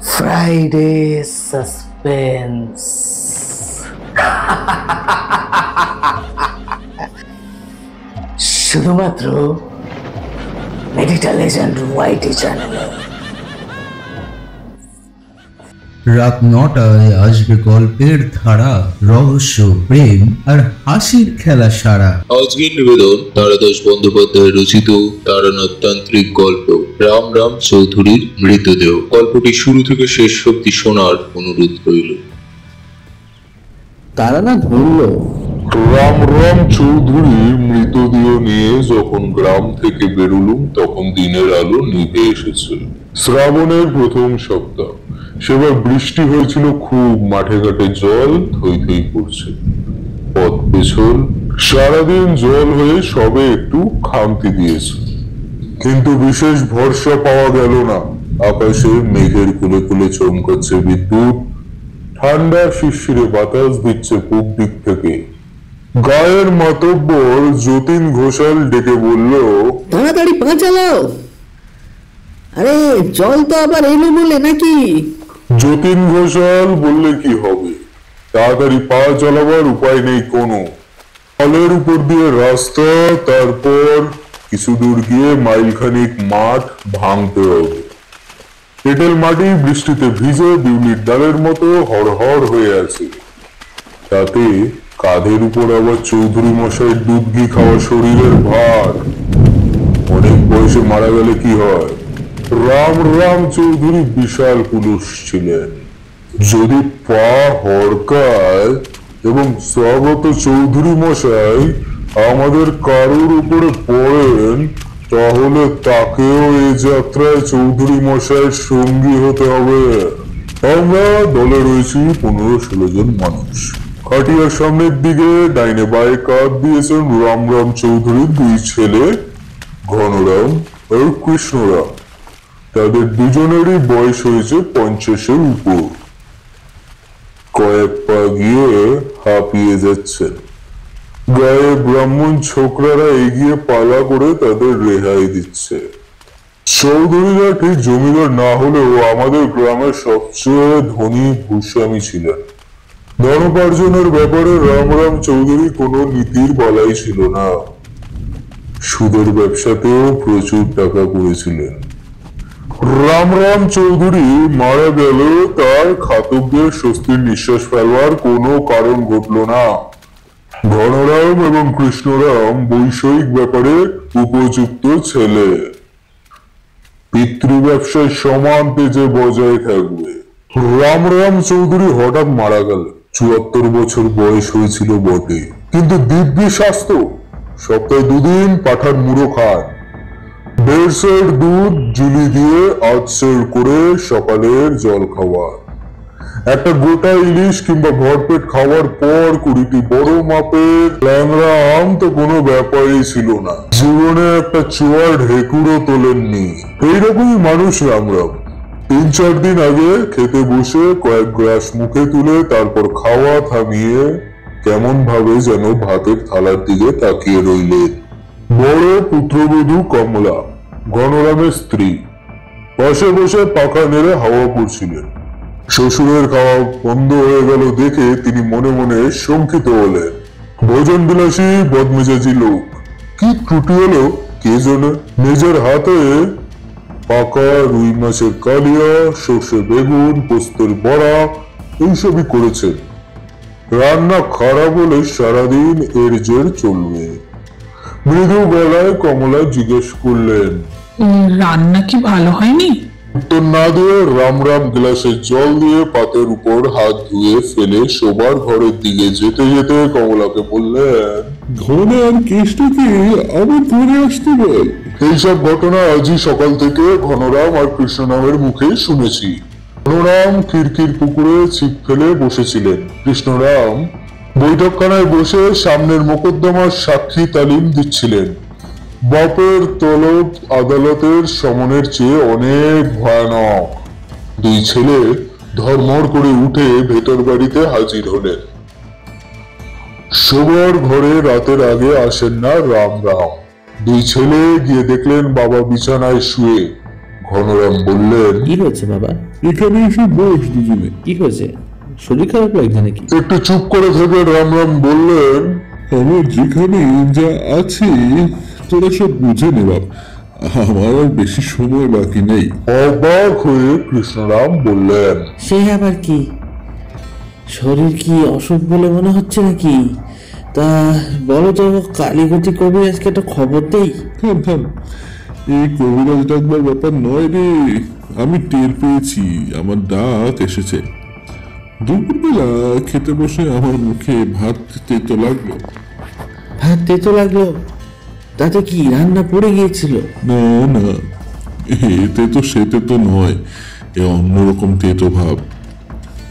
Friday suspense. শুধুমাত্র মেডিটা legend ওয়াইটি চ্যানেলে। রাত ৯টায় আসবে গল্পের ধারা, রহস্য, প্রেম আর হাসির খেলা সারা। আজকের নিবেদন তারাদাস বন্দ্যোপাধ্যায় রচিত তারানাথতান্ত্রিক গল্প রাম রাম চৌধুরীর মৃতদেহ। গল্পটি শুরু থেকে শেষ অবধি শোনার অনুরোধ রইল। তারানাথ বলল, রাম রাম চৌধুরীর মৃতদেহ নিয়ে যখন গ্রাম থেকে বেরুলুম তখন দিনের আলো নিভে এসেছে। শ্রাবণের প্রথম সপ্তাহ, সেবার বৃষ্টি হয়েছিল খুব, মাঠে ঘাটে জল থই থই করছে। পথ পেছল সারাদিন জল হয়ে সবে একটু খামতি দিয়েছে, কিন্তু বিশেষ ভরসা পাওয়া গেল না। আকাশে মেঘের কুলে কুলে চমকাচ্ছে বিদ্যুৎ, ঠান্ডা শিরশিরে বাতাস দিচ্ছে পূব দিক থেকে। গায়ের মাতব্বর যতীন ঘোষাল ডেকে বলল, তাড়াতাড়ি পা চালাও, আরে জল তো আবার এলো বলে নাকি? যতীন ঘোষাল বললে কি হবে, তাড়াতাড়ি পা চালাবার উপায় নেই কোনো। জলের উপর দিয়ে রাস্তা, তারপর কিছু দূর গিয়ে মাইলখানিক মাঠ ভাঙতে হবে। এঁটেল মাটি বৃষ্টিতে ভিজে বিউলির ডালের মতো হড়হড় হয়ে আছে, তাতে কাঁধের উপর আবার চৌধুরী মশাইয়ের দুধ ঘি খাওয়া শরীরের ভার। অনেক বয়সে মারা গেলে কি হয়, রাম রাম চৌধুরী বিশাল পুরুষ ছিলেন। যদি পা হড়কায় এবং স্বাগত চৌধুরী মশাই আমাদের কারুর উপরে পড়েন, তাহলে তাকেও এই যাত্রায় চৌধুরী মশাইয়ের সঙ্গী হতে হবে। আমরা দলে রয়েছি ১৫-১৬ জন মানুষ। খাটিয়ার সামনের দিকে ডাইনে বায়ে কাঁধ দিয়েছেন রাম রাম চৌধুরীর দুই ছেলে ঘনরাম আর কৃষ্ণরাম। তাদের দুজনেরই বয়স হয়েছে ৫০-এর উপর। কয়েক পা গিয়ে হাঁপিয়ে যাচ্ছেন। গায়ে ব্রাহ্মণ ছোকরারা এগিয়ে পালা করে তাদের রেহাই দিচ্ছে। চৌধুরীরা ঠিক জমিদার না হলেও আমাদের গ্রামের সবচেয়ে ধনী ভূস্বামী ছিলেন। ধনোপার্জনের ব্যাপারে রাম রাম চৌধুরী কোনো নীতির বালাই ছিল না। সুদের ব্যবসাতেও প্রচুর টাকা করেছিলেন। রাম রাম চৌধুরী মারা গেল, তার খাতকদের স্বস্তির নিঃশ্বাস ফেলবার কোনো কারণ ঘটল না। ঘনরাম এবং কৃষ্ণরাম বৈষয়িক ব্যাপারে উপযুক্ত ছেলে, পিতৃ ব্যবসায় সমান তেজে বজায় থাকবে। রাম রাম চৌধুরী হঠাৎ মারা গেল। ৭৪ বছর বয়স হয়েছিল বটে, কিন্তু দিব্যি স্বাস্থ্য। সপ্তাহে ২ দিন পাঠার মুড়ো খান, ১.৫ সের দুধ জুলি দিয়ে আধসের করে সকালের জল খাওয়া। একটা গোটা ইলিশ কিংবা ভরপেট খাওয়ার পর ২০টি বড় মাপের ল্যাংড়া আম তো কোনো ব্যাপারই ছিল না। জীবনে একটা চোয়ার ঢেকুরও তোলেননি। এইরকমই মানুষ রামরাম। ৩-৪ দিন আগে খেতে বসে কয়েক গ্রাস মুখে তুলে তারপর খাওয়া থামিয়ে কেমন ভাবে যেন ভাতের থালার দিকে তাকিয়ে রইলেন। বড় পুত্রবধূ কমলা, ঘনরামের স্ত্রী, পাশে বসে পাখা নেড়ে হাওয়া পড়ছিলেন। শ্বশুরের খাওয়া বন্ধ হয়ে গেল দেখে তিনি মনে মনে শঙ্কিত হলেন। ভোজন বিলাসী বদমেজাজি লোক, কি ত্রুটি হলো কে জানে। নিজের হাতে পাকা রুই মাছের কালিয়া, সর্ষে বেগুন, পোস্তের বড়া এইসবই করেছেন। রান্না খারাপ হলে সারাদিন এর জের চলবে। মৃদু গলায় কমলা জিজ্ঞেস করলেন, রান্না কি ভালো হয়নি? উত্তর না দিয়ে রাম রাম গ্লাসে জল দিয়ে পাতের উপর হাত ধুয়ে ফেলে শোবার ঘরের দিকে যেতে যেতে কমলাকে বললেন, ঘন আর কেষ্টকে আবার ধরে আসতে বল। এইসব ঘটনা আজই সকাল থেকে ঘনরাম আর কৃষ্ণরামের মুখে শুনেছি। ঘনরাম খিড়কির পুকুরে ছিপ ফেলে বসেছিলেন। কৃষ্ণরাম বৈঠকখানায় বসে সামনের মোকদ্দমার সাক্ষী তালিম দিচ্ছিলেন। বাপের তলব আদালতের সমনের চেয়ে অনেক ভয়ানক। দুই ছেলে ধর্মর করে উঠে ভেতর বাড়িতে হাজির হলেন। শোবার ঘরে রাতের আগে আসেন না রাম রাম। দুই ছেলে গিয়ে দেখলেন বাবা বিছানায় শুয়ে, ঘনরাম বললেন, কি হয়েছে বাবা? এখানে এসে বস দুজনে। কি হয়েছে? শরীর খারাপ লাগছে নাকি? একটু চুপ করে থেকে রামরাম বললেন, আমার যেখানে যা আছে তোরা সব বুঝে নে বাপ, আমার আর বেশি সময় বাকি নেই। অবাক হয়ে কৃষ্ণরাম বললেন, সে আবার কি? শরীর কি অসুখ বলে মনে হচ্ছে নাকি? তা বলো তো, কালীগতি কবিরাজকে একটা খবর দেই। থাম থাম, এই কবিরাজ ডাকবার ব্যাপার নয় রে। আমি টের পেয়েছি আমার ডাক এসেছে। দুপুরবেলা খেতে বসে আমার মুখে ভাত তেতো লাগলো। ভাত তেতো লাগলো? তাতে কি রান্না পড়ে গিয়েছিল? না না, এতে তো সেতে তো নয়, এ অন্যরকম তেতো ভাব।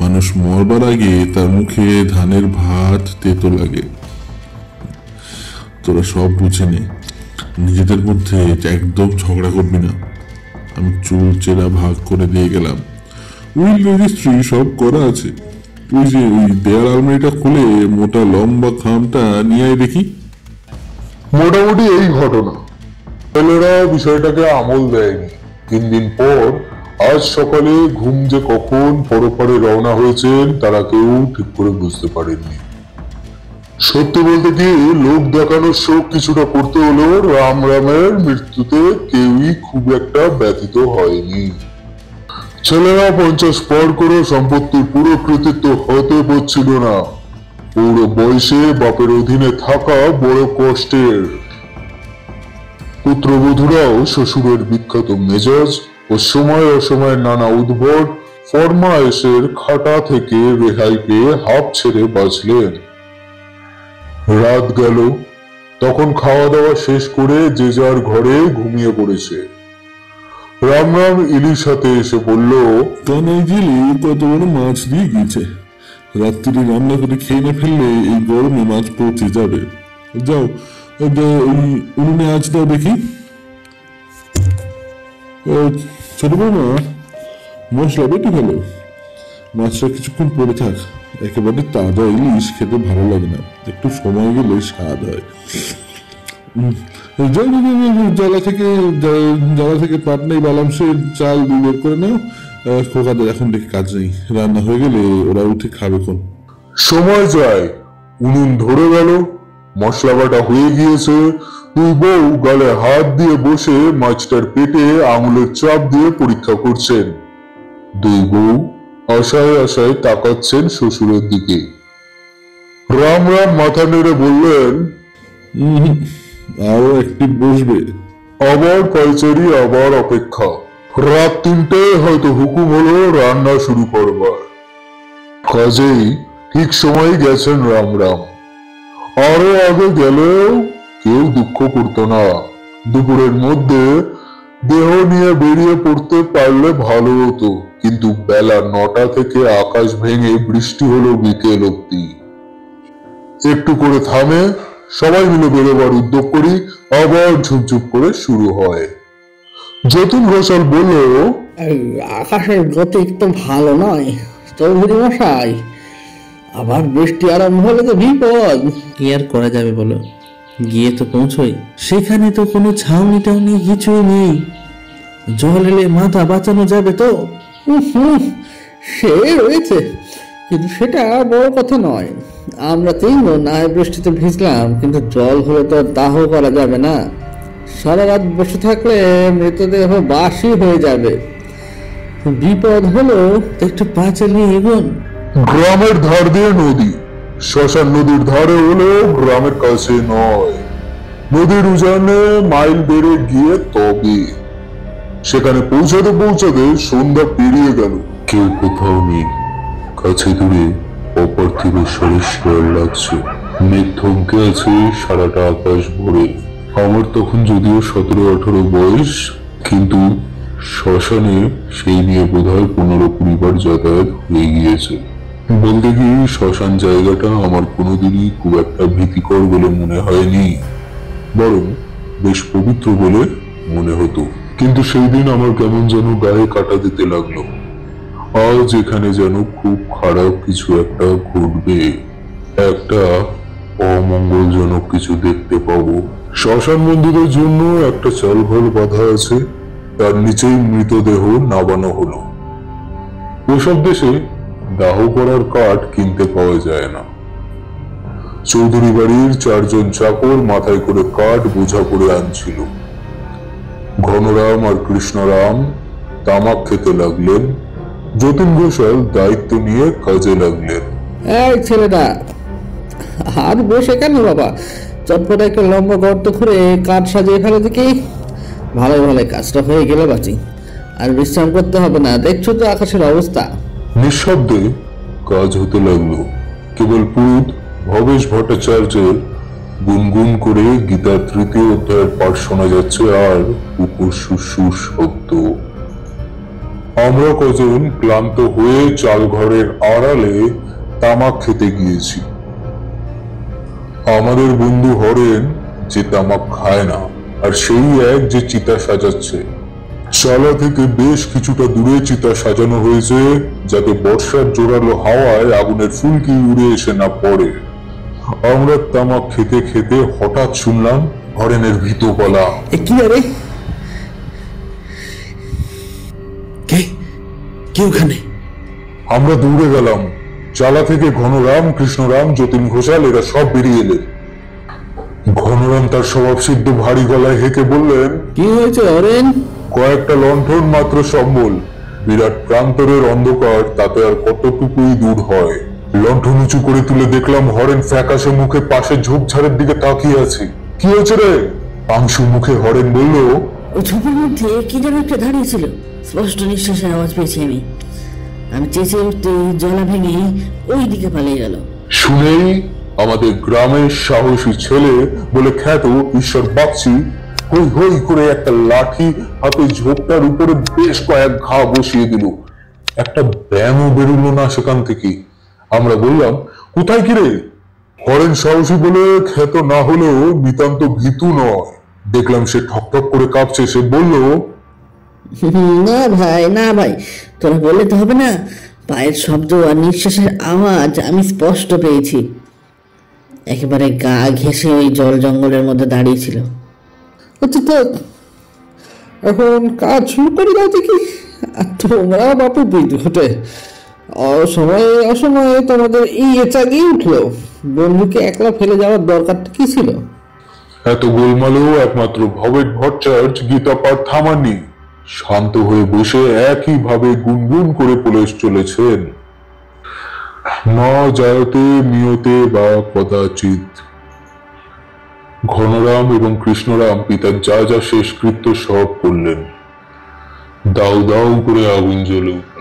মানুষ মরবার আগে তার মুখে ধানের ভাত তেতো লাগে। তোরা সব বুঝে নে, নিজেদের মধ্যে একদম ঝগড়া করবি না। আমি চুল চেরা ভাগ করে দিয়ে গেলাম, উইল রেজিস্ট্রি সব করা আছে। ওই যে ওই দেয়াল আলমারিটা খুলে মোটা লম্বা খামটা নিয়ে আয় দেখি। মোটামুটি এই ঘটনা। ছেলেরা বিষয়টাকে আমল দেয়নি। 3 দিন পর আজ সকালে ঘুম যে কখন পরপারে রওনা হয়েছেন তারা কেউ ঠিক করে বুঝতে পারেননি। সত্যি বলতে কি, লোক দেখানোর শোক কিছুটা করতে হলেও রামের মৃত্যুতে কেউই খুব একটা ব্যথিত হয়নি। ছেলেরা 50 পার করে সম্পত্তির পুরো কৃতিত্ব হতে পারছিল না। পুরো বয়সে বাপের অধীনে থাকা বড় কষ্টের। পুত্রবধূরাও শ্বশুরের বিখ্যাত মেজাজ ও সময় অসময়ে নানা উদ্ভট ফরমায়েশের খাটা থেকে রেহাই পেয়ে হাঁপ ছেড়ে বাঁচলেন। রাত গেল, তখন খাওয়া দাওয়া শেষ করে যে যার ঘরে ঘুমিয়ে পড়েছে। রামরাম ইলির সাথে এসে বলল, কানাই জেলে কত বড় মাছ দিয়ে গিয়েছে। রাত্রি রান্না করে খেয়ে না ফেললে এই গরমে মাছ পচে যাবে। যাও, ওই উনুনে আঁচ দাও দেখি। ছোট বৌমা, মশলা বেটে ফেলো। মাছটা কিছুক্ষণ পরে থাক, একেবারে তাজা ইলিশ খেতে ভালো লাগে না, একটু সময় গেলে স্বাদ হয়। জ্বালা থেকে পাটনাই বালামসের চাল বের করে নাও। খোকাদের এখন দেখি কাজ নেই, রান্না হয়ে গেলে ওরা উঠে খাবে কোন। সময় যায়, উনুন ধরে গেল, মশলা বাটা হয়ে গিয়েছে। দুই বউ গালে হাত দিয়ে বসে মাছটার পেটে আঙুলের চাপ দিয়ে পরীক্ষা করছেন। দুই বউ আশায় আশায় তাকাচ্ছেন শ্বশুরের দিকে। রামরাম মাথা নেড়ে বললেন, আরো একটি বসবে। আবার পাইচারি, আবার অপেক্ষা। রাত 3টায় হয়তো হুকুম হলো রান্না শুরু করবার। কাজেই ঠিক সময় গেছেন রামরাম। আরো আগে গেলেও কেউ দুঃখ করতো না। দুপুরের মধ্যে দেহ নিয়ে বেরিয়ে পড়তে পারলে ভালো হতো, কিন্তু বেলা 9টা থেকে আকাশ ভেঙে বৃষ্টি হলো বিকেল অব্দি। একটু করে থামে, সবাই মিলে বেরোবার উদ্যোগ করি, আবার ঝুপঝুপ করে শুরু হয়। যতীন ঘোষাল বলল, আকাশের গতি একটু ভালো নয় চৌধুরী মশাই, আবার বৃষ্টি আরম্ভ হলে তো বিপদ। কি আর করা যাবে বলো, গিয়ে তো পৌঁছই। সেখানে তো কোনো ছাউনি টাউনি কিছুই নেই, জল এলে মাথা বাঁচানো যাবে তো? সে রয়েছে, কিন্তু সেটা বড় কথা নয়। আমরা 3 জন না বৃষ্টিতে ভিজলাম, কিন্তু জল হলে তো দাহ করা যাবে না। সারা রাত বসে থাকলে মৃতদেহ বাসি হয়ে যাবে। বিপদ হলো একটু পা চালিয়ে এগোন। গ্রামের ধার দিয়ে নদী, শ্মশান নদীর ধারে হলো গ্রামের কাছে নয়। নদীর উজানে মাইল বেড়ে গিয়ে তবে সেখানে পৌঁছাতে পৌঁছাতে সন্ধ্যা পেরিয়ে গেল। কেউ কোথাও নেই। কাছে দূরে অপার্থিব স্বরে শিয়াল লাগছে। মেঘ থমকে আছে সারাটা আকাশ ভরে। আমার তখন যদিও 17-18 বয়স, কিন্তু শ্মশানে সেই নিয়ে বোধহয় 15-20 বার যাতায়াত হয়ে গিয়েছে। বলতে কি, শ্মশান জায়গাটা আমার কোনোদিনই খুব একটা ভীতিকর বলে মনে হয়নি, বরং বেশ পবিত্র বলে মনে হতো। কিন্তু সেই দিন আমার কেমন যেন গায়ে কাটা দিতে লাগলো। আজ এখানে যেন খুব খারাপ কিছু একটা ঘটবে, একটা অমঙ্গলজনক কিছু দেখতে পাবো। শ্মশান মন্দিরের জন্য একটা চালঘর বাঁধা আছে, তার নিচেই মৃতদেহ নামানো হলো। ওসব দেশে দাহ করার কাঠ কিনতে পাওয়া যায় না। চৌধুরী বাড়ির 4 জন চাকর মাথায় করে কাঠ বোঝা করে আনছিল। ঘনরাম আর কৃষ্ণরাম তামাক খেতে লাগলেন। যতীন ঘোষাল দায়িত্ব নিয়ে কাজে লাগলেন। এই ছেলেটা, আর বসে কেন বাবা? চটপট একটা লম্বা গর্ত করে কাঠ সাজিয়ে ফেলে দেখি। ভালো ভালো কাজটা হয়ে গেলে বাঁচি, আর বিশ্রাম করতে হবে না। দেখছো তো আকাশের অবস্থা। নিঃশব্দে কাজ হতে লাগলো। কেবল পুরুত ভবেশ ভট্টাচার্যের গুনগুন করে গীতার 3য় অধ্যায়ের পাঠ শোনা যাচ্ছে, আর কুকুর সুর শব্দ। আমরা কজন ক্লান্ত হয়ে চাল ঘরের আড়ালে তামাক খেতে গিয়েছি। আমাদের বন্ধু হরেন, যে তামাক খায় না, আর সেই এক যে চিতা সাজাচ্ছে। চালা থেকে বেশ কিছুটা দূরে চিতা সাজানো হয়েছে, যাতে বর্ষার জোরালো হাওয়ায় আগুনের ফুলকি উড়ে এসে না পড়ে। আমরা তামাক খেতে খেতে হঠাৎ শুনলাম হরেনের ভীত গলা। কি আরে, কে ওখানে? আমরা দৌড়ে গেলাম। চালা থেকে ঘনরাম, কৃষ্ণরাম, যতীন ঘোষাল এরা সব বেরিয়ে এলেন। ঘনরাম তার স্বভাব সিদ্ধ ভারী গলায় হেঁকে বললেন, কি হয়েছে হরেন? কয়েকটা লণ্ঠন মাত্র সম্বল। বিরাট প্রান্তরের অন্ধকার, তাতে আর কতটুকুই দূর হয়। লণ্ঠন উঁচু করে তুলে দেখলাম হরেন ফ্যাকাশে মুখে পাশে ঝোপঝাড়ের দিকে তাকিয়ে আছে। কি হয়েছে রে? পাংশু মুখে হরেন বলল, ওই ঝোপের মধ্যে কি যেন একটা দাঁড়িয়ে ছিল। স্পষ্ট নিঃশ্বাসের আওয়াজ পেয়েছি আমি চেঁচিয়ে উঠতে জলা ভেঙে ওই দিকে পালিয়ে গেল। শুনেই আমাদের গ্রামের সাহসী ছেলে বলে খ্যাত ঈশ্বর বাগচি হই হই করে একটা লাঠি হাতে ঝোপটার উপরে বেশ কয়েক ঘা বসিয়ে দিল। একটা ব্যাঙও বেরোলো না সেখান থেকে। আমরা বললাম, কোথায় কি রে? হরেন সাহসী বলে খ্যাত না হলেও নিতান্ত ভীতু নয়। দেখলাম সে ঠকঠক করে কাঁপছে। সে বলল, না ভাই, তোরা বললে তো হবে না। পায়ের শব্দ আর নিঃশ্বাসের আওয়াজ আমি স্পষ্ট পেয়েছি। একেবারে গা ঘেঁষে ওই জল জঙ্গলের মধ্যে দাঁড়িয়েছিল। আচ্ছা থাক, এখন কাজ শুরু করে দাও দেখি। তোমরা বাপু বিদ্যুটে অসময়ে তোমাদের এই চাগিয়ে উঠলো। বন্ধুকে একলা ফেলে যাওয়ার দরকারটা কি ছিল? এত গোলমালেও একমাত্র ভবেশ ভট্টাচার্য গীতা পাঠ থামাননি। শান্ত হয়ে বসে একই ভাবে গুনগুন করে পলেশ চলেছেন। না জায়তে মিয়তে বা কদাচিৎ। ঘনরাম এবং কৃষ্ণরাম পিতার যা যা শেষকৃত্য সব করলেন। দাউ দাউ করে আগুন জ্বলে উঠল।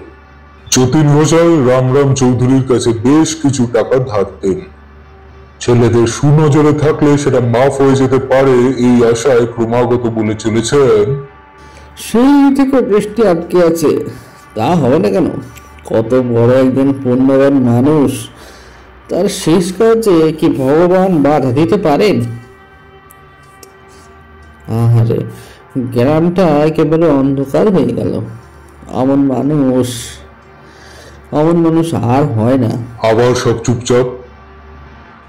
যতীন ঘোষাল রামরাম চৌধুরীর কাছে বেশ কিছু টাকা ধারতেন। ছেলেদের সুনজরে থাকলে সেটা মাফ হয়ে যেতে পারে এই আশায় ক্রমাগত বলে চলেছেন, সেই থেকে বৃষ্টি আটকে আছে। তা হবে না কেন? কত বড় একজন পুণ্যবান মানুষ, তার শেষ কাজে কি ভগবান বাধা দিতে পারেন? আহারে, গ্রামটা একেবারে অন্ধকার হয়ে গেল। অমন মানুষ আর হয় না। আবার সব চুপচাপ।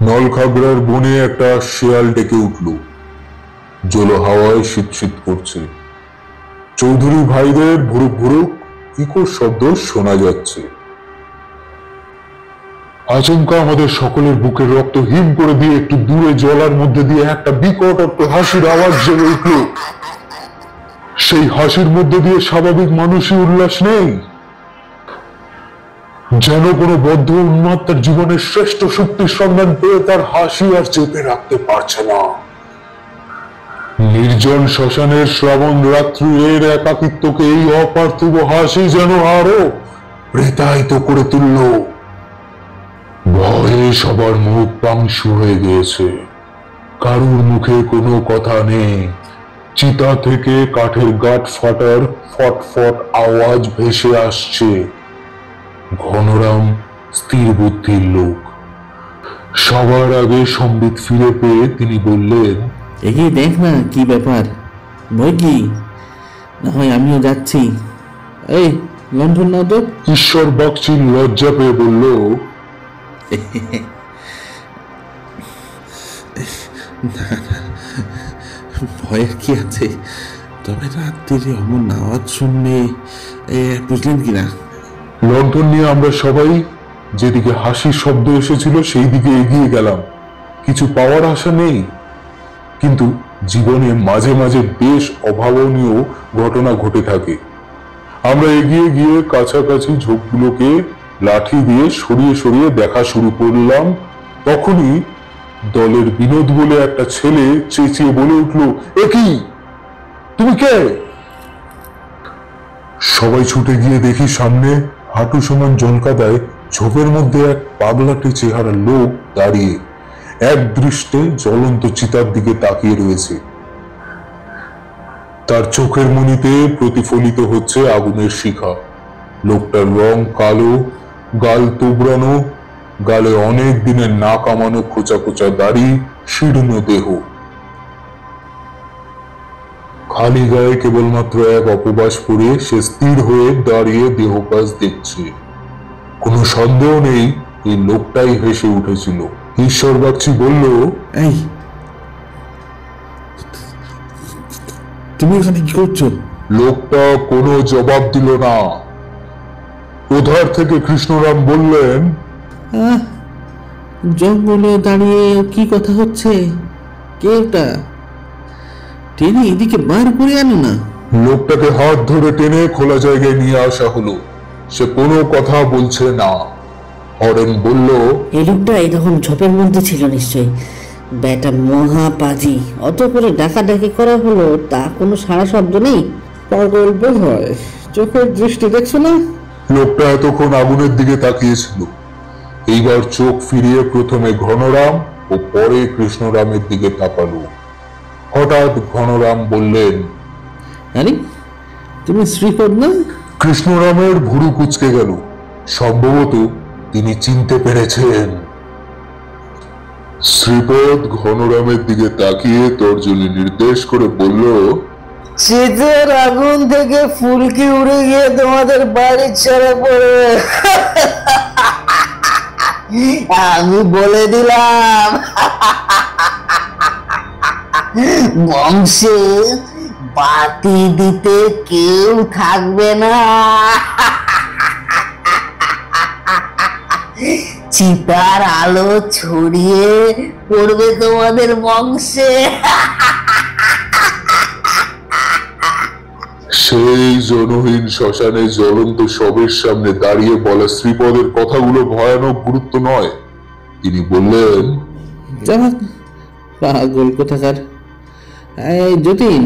নলখাগড়ার বনে একটা শেয়াল ডেকে উঠল। জল হাওয়ায় শীত শীত করছে। চৌধুরী ভাইদের ভুরুক ভুরুক ইকো শব্দ শোনা যাচ্ছে। আচমকা আমাদের সকলের বুকের রক্ত হিম করে দিয়ে একটু দূরে জলার মধ্যে দিয়ে একটা বিকট একটা হাসির আওয়াজ জেগে উঠল। সেই হাসির মধ্যে দিয়ে স্বাভাবিক মানুষই উল্লাস নেই, যেন কোনো বদ্ধ উন্মাদ তার জীবনের শ্রেষ্ঠ শক্তির সন্ধান পেয়ে তার হাসি আর চেপে রাখতে পারছে না। নির্জন শ্মশানের শ্রাবণ রাত্রি এর একাকিত্বকে এই অপার্থিব হাসি যেন আরো প্রেতায়িত করে তুলল। ভয়ে সবার মুখ পাংশু হয়ে গিয়েছে। কারুর মুখে কোনো কথা নেই। চিতা থেকে কাঠের গাঁট ফাটার ফটফট আওয়াজ ভেসে আসছে। ঘনরাম স্থির বুদ্ধির লোক। সবার আগে সম্বিত ফিরে পেয়ে তিনি বললেন, এগিয়ে দেখ না কি ব্যাপার, ভয় কি? না হয় আমিও যাচ্ছি। এই লণ্ঠন নাও তো। ঈশ্বর বাগচি লজ্জা পেয়ে বলল, ভয়ের কি আছে? তবে রাত্রিরে অমন আওয়াজ শুনলে বুঝলেন কিনা? লণ্ঠন নিয়ে আমরা সবাই যেদিকে হাসির শব্দ এসেছিল সেই দিকে এগিয়ে গেলাম। কিছু পাওয়ার আশা নেই, কিন্তু জীবনে মাঝে মাঝে বেশ অভাবনীয় ঘটনা ঘটে থাকে। আমরা এগিয়ে গিয়ে কাছাকাছি ঝোপগুলোকে লাঠি দিয়ে সরিয়ে সরিয়ে দেখা শুরু করলাম। তখনই দলের বিনোদ বলে একটা ছেলে চেঁচিয়ে বলে উঠল, এ কি, তুমি কে? সবাই ছুটে গিয়ে দেখি সামনে হাঁটু সমান জলকাদায় ঝোপের মধ্যে এক পাগলাটে চেহারা লোক দাঁড়িয়ে এক দৃষ্টে জ্বলন্ত চিতার দিকে তাকিয়ে রয়েছে। তার চোখের মণিতে প্রতিফলিত হচ্ছে আগুনের শিখা। লোকটার রং কালো, গাল তুবড়ানো, গালে অনেক দিনের না কামানো খোঁচা খোঁচা দাড়ি, শীর্ণ দেহ। খালি গায়ে কেবলমাত্র এক অপবাস পরে সে স্থির হয়ে দাঁড়িয়ে দেহকাজ দেখছে। কোনো সন্দেহ নেই এই লোকটাই হেসে উঠেছিল। ঈশ্বর বাগচি বলল, এই তুমি এখানে কি করছো? লোকটা কোনো জবাব দিল না। উধার থেকে কৃষ্ণরাম বললেন, জঙ্গলে দাঁড়িয়ে কি কথা হচ্ছে? কে ওটা? টেনে এদিকে বার করে আনো না। লোকটাকে হাত ধরে টেনে খোলা জায়গায় নিয়ে আসা হলো। সে কোনো কথা বলছে না। হরেন বলল, এই লোকটা তখন ঝোপের মধ্যে ছিল নিশ্চয়ই। বেটা মহাপাজি, অত করে ডাকাডাকি করা হলো, তা কোনো সারা শব্দ নেই। পাগল বোধ হয়, চোখের দৃষ্টি দেখছো না? লোকটা এতক্ষণ আগুনের দিকে তাকিয়েছিল। এইবার চোখ ফিরিয়ে প্রথমে ঘনরাম ও পরে কৃষ্ণরামের দিকে তাকালো। হঠাৎ ঘনরাম বললেন, আরে তুমি শ্রীপদ না? কৃষ্ণরামের ভুরু কুঁচকে গেল। সম্ভবত তিনি চিনতে পেরেছেন। শ্রীপদ ঘনরামের দিকে তাকিয়ে তর্জনী নির্দেশ করে বলল, শীতের আগুন থেকে ফুলকি উড়ে গিয়ে তোমাদের বাড়ির ছেড়ে পড়ে। আমি বলে দিলাম, বংশে বাতি দিতে কেউ থাকবে না। চিতার আলো ছড়িয়ে পড়বে তোমাদের বংশে। সেই জনহীন শ্মশানে জ্বলন্ত শবের সামনে দাঁড়িয়ে বলা শ্রীপদের কথাগুলো ভয়ানক গুরুত্ব নয়। তিনি বললেন, পাগল কোথাকার। এই যতীন,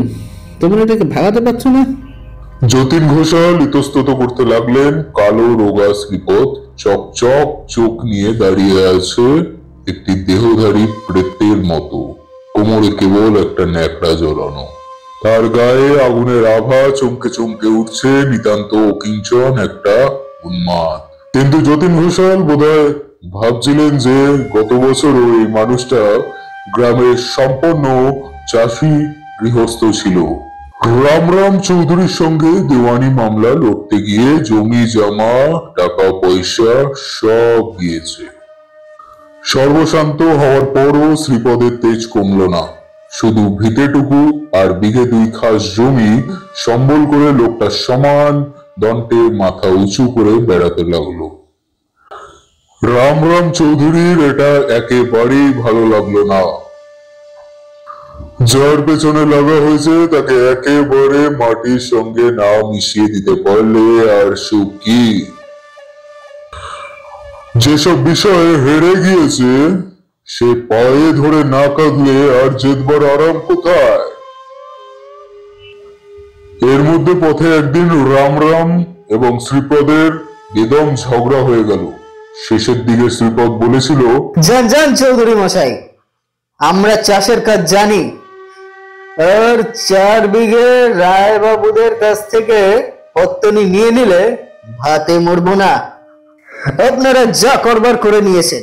তোমরা এটাকে ভাগাতে পারছো না? যতীন ঘোষাল ইতস্তত করতে লাগলেন। কালো রোগা শ্রীপদ চকচক চোখ নিয়ে দাঁড়িয়ে আছে একটি দেহধারী প্রেতের মতো। কোমরে কেবল একটা ন্যাকড়া জড়ানো। তার গায়ে আগুনের আভা চমকে চমকে উঠছে, নিতান্ত অকিঞ্চন একটা উন্মাদ। কিন্তু যতীন ঘোষাল বোধহয় ভাবছিলেন যে গত বছর ওই মানুষটা গ্রামের সম্পন্ন চাষি গৃহস্থ ছিল। রামরাম চৌধুরীর সঙ্গে দেওয়ানি মামলা লড়তে গিয়ে জমি জমা টাকা পয়সা সব গিয়েছে। সর্বশান্ত হওয়ার পরও শ্রীপদের তেজ কমল না। শুধু ভিটেটুকু আর বিঘে 2 খাস জমি সম্বল করে লোকটা সমান দন্টে মাথা উঁচু করে বেড়াতে লাগলো। রামরাম চৌধুরীর এটা একেবারেই ভালো লাগলো না। যার পেছনে লাগা হয়েছে তাকে একেবারে মাটির সঙ্গে না মিশিয়ে দিতে পারলে আর সুখ কি? যেসব বিষয়ে হেরে গিয়েছে সে পায়ে ধরে না কাঁদলে আর জেতবার আরাম কোথায়? এর মধ্যে পথে একদিন রামরাম এবং শ্রীপদের বেদম ঝগড়া হয়ে গেল। শেষের দিকে শ্রীপদ বলেছিল, যান যান চৌধুরী মশাই, আমরা চাষের কাজ জানি। আর 4 বিঘে রায় বাবুদের কাছ থেকে পত্তনি নিয়ে নিলে ভাতে মরবো না। আপনারা যা করবার করে নিয়েছেন,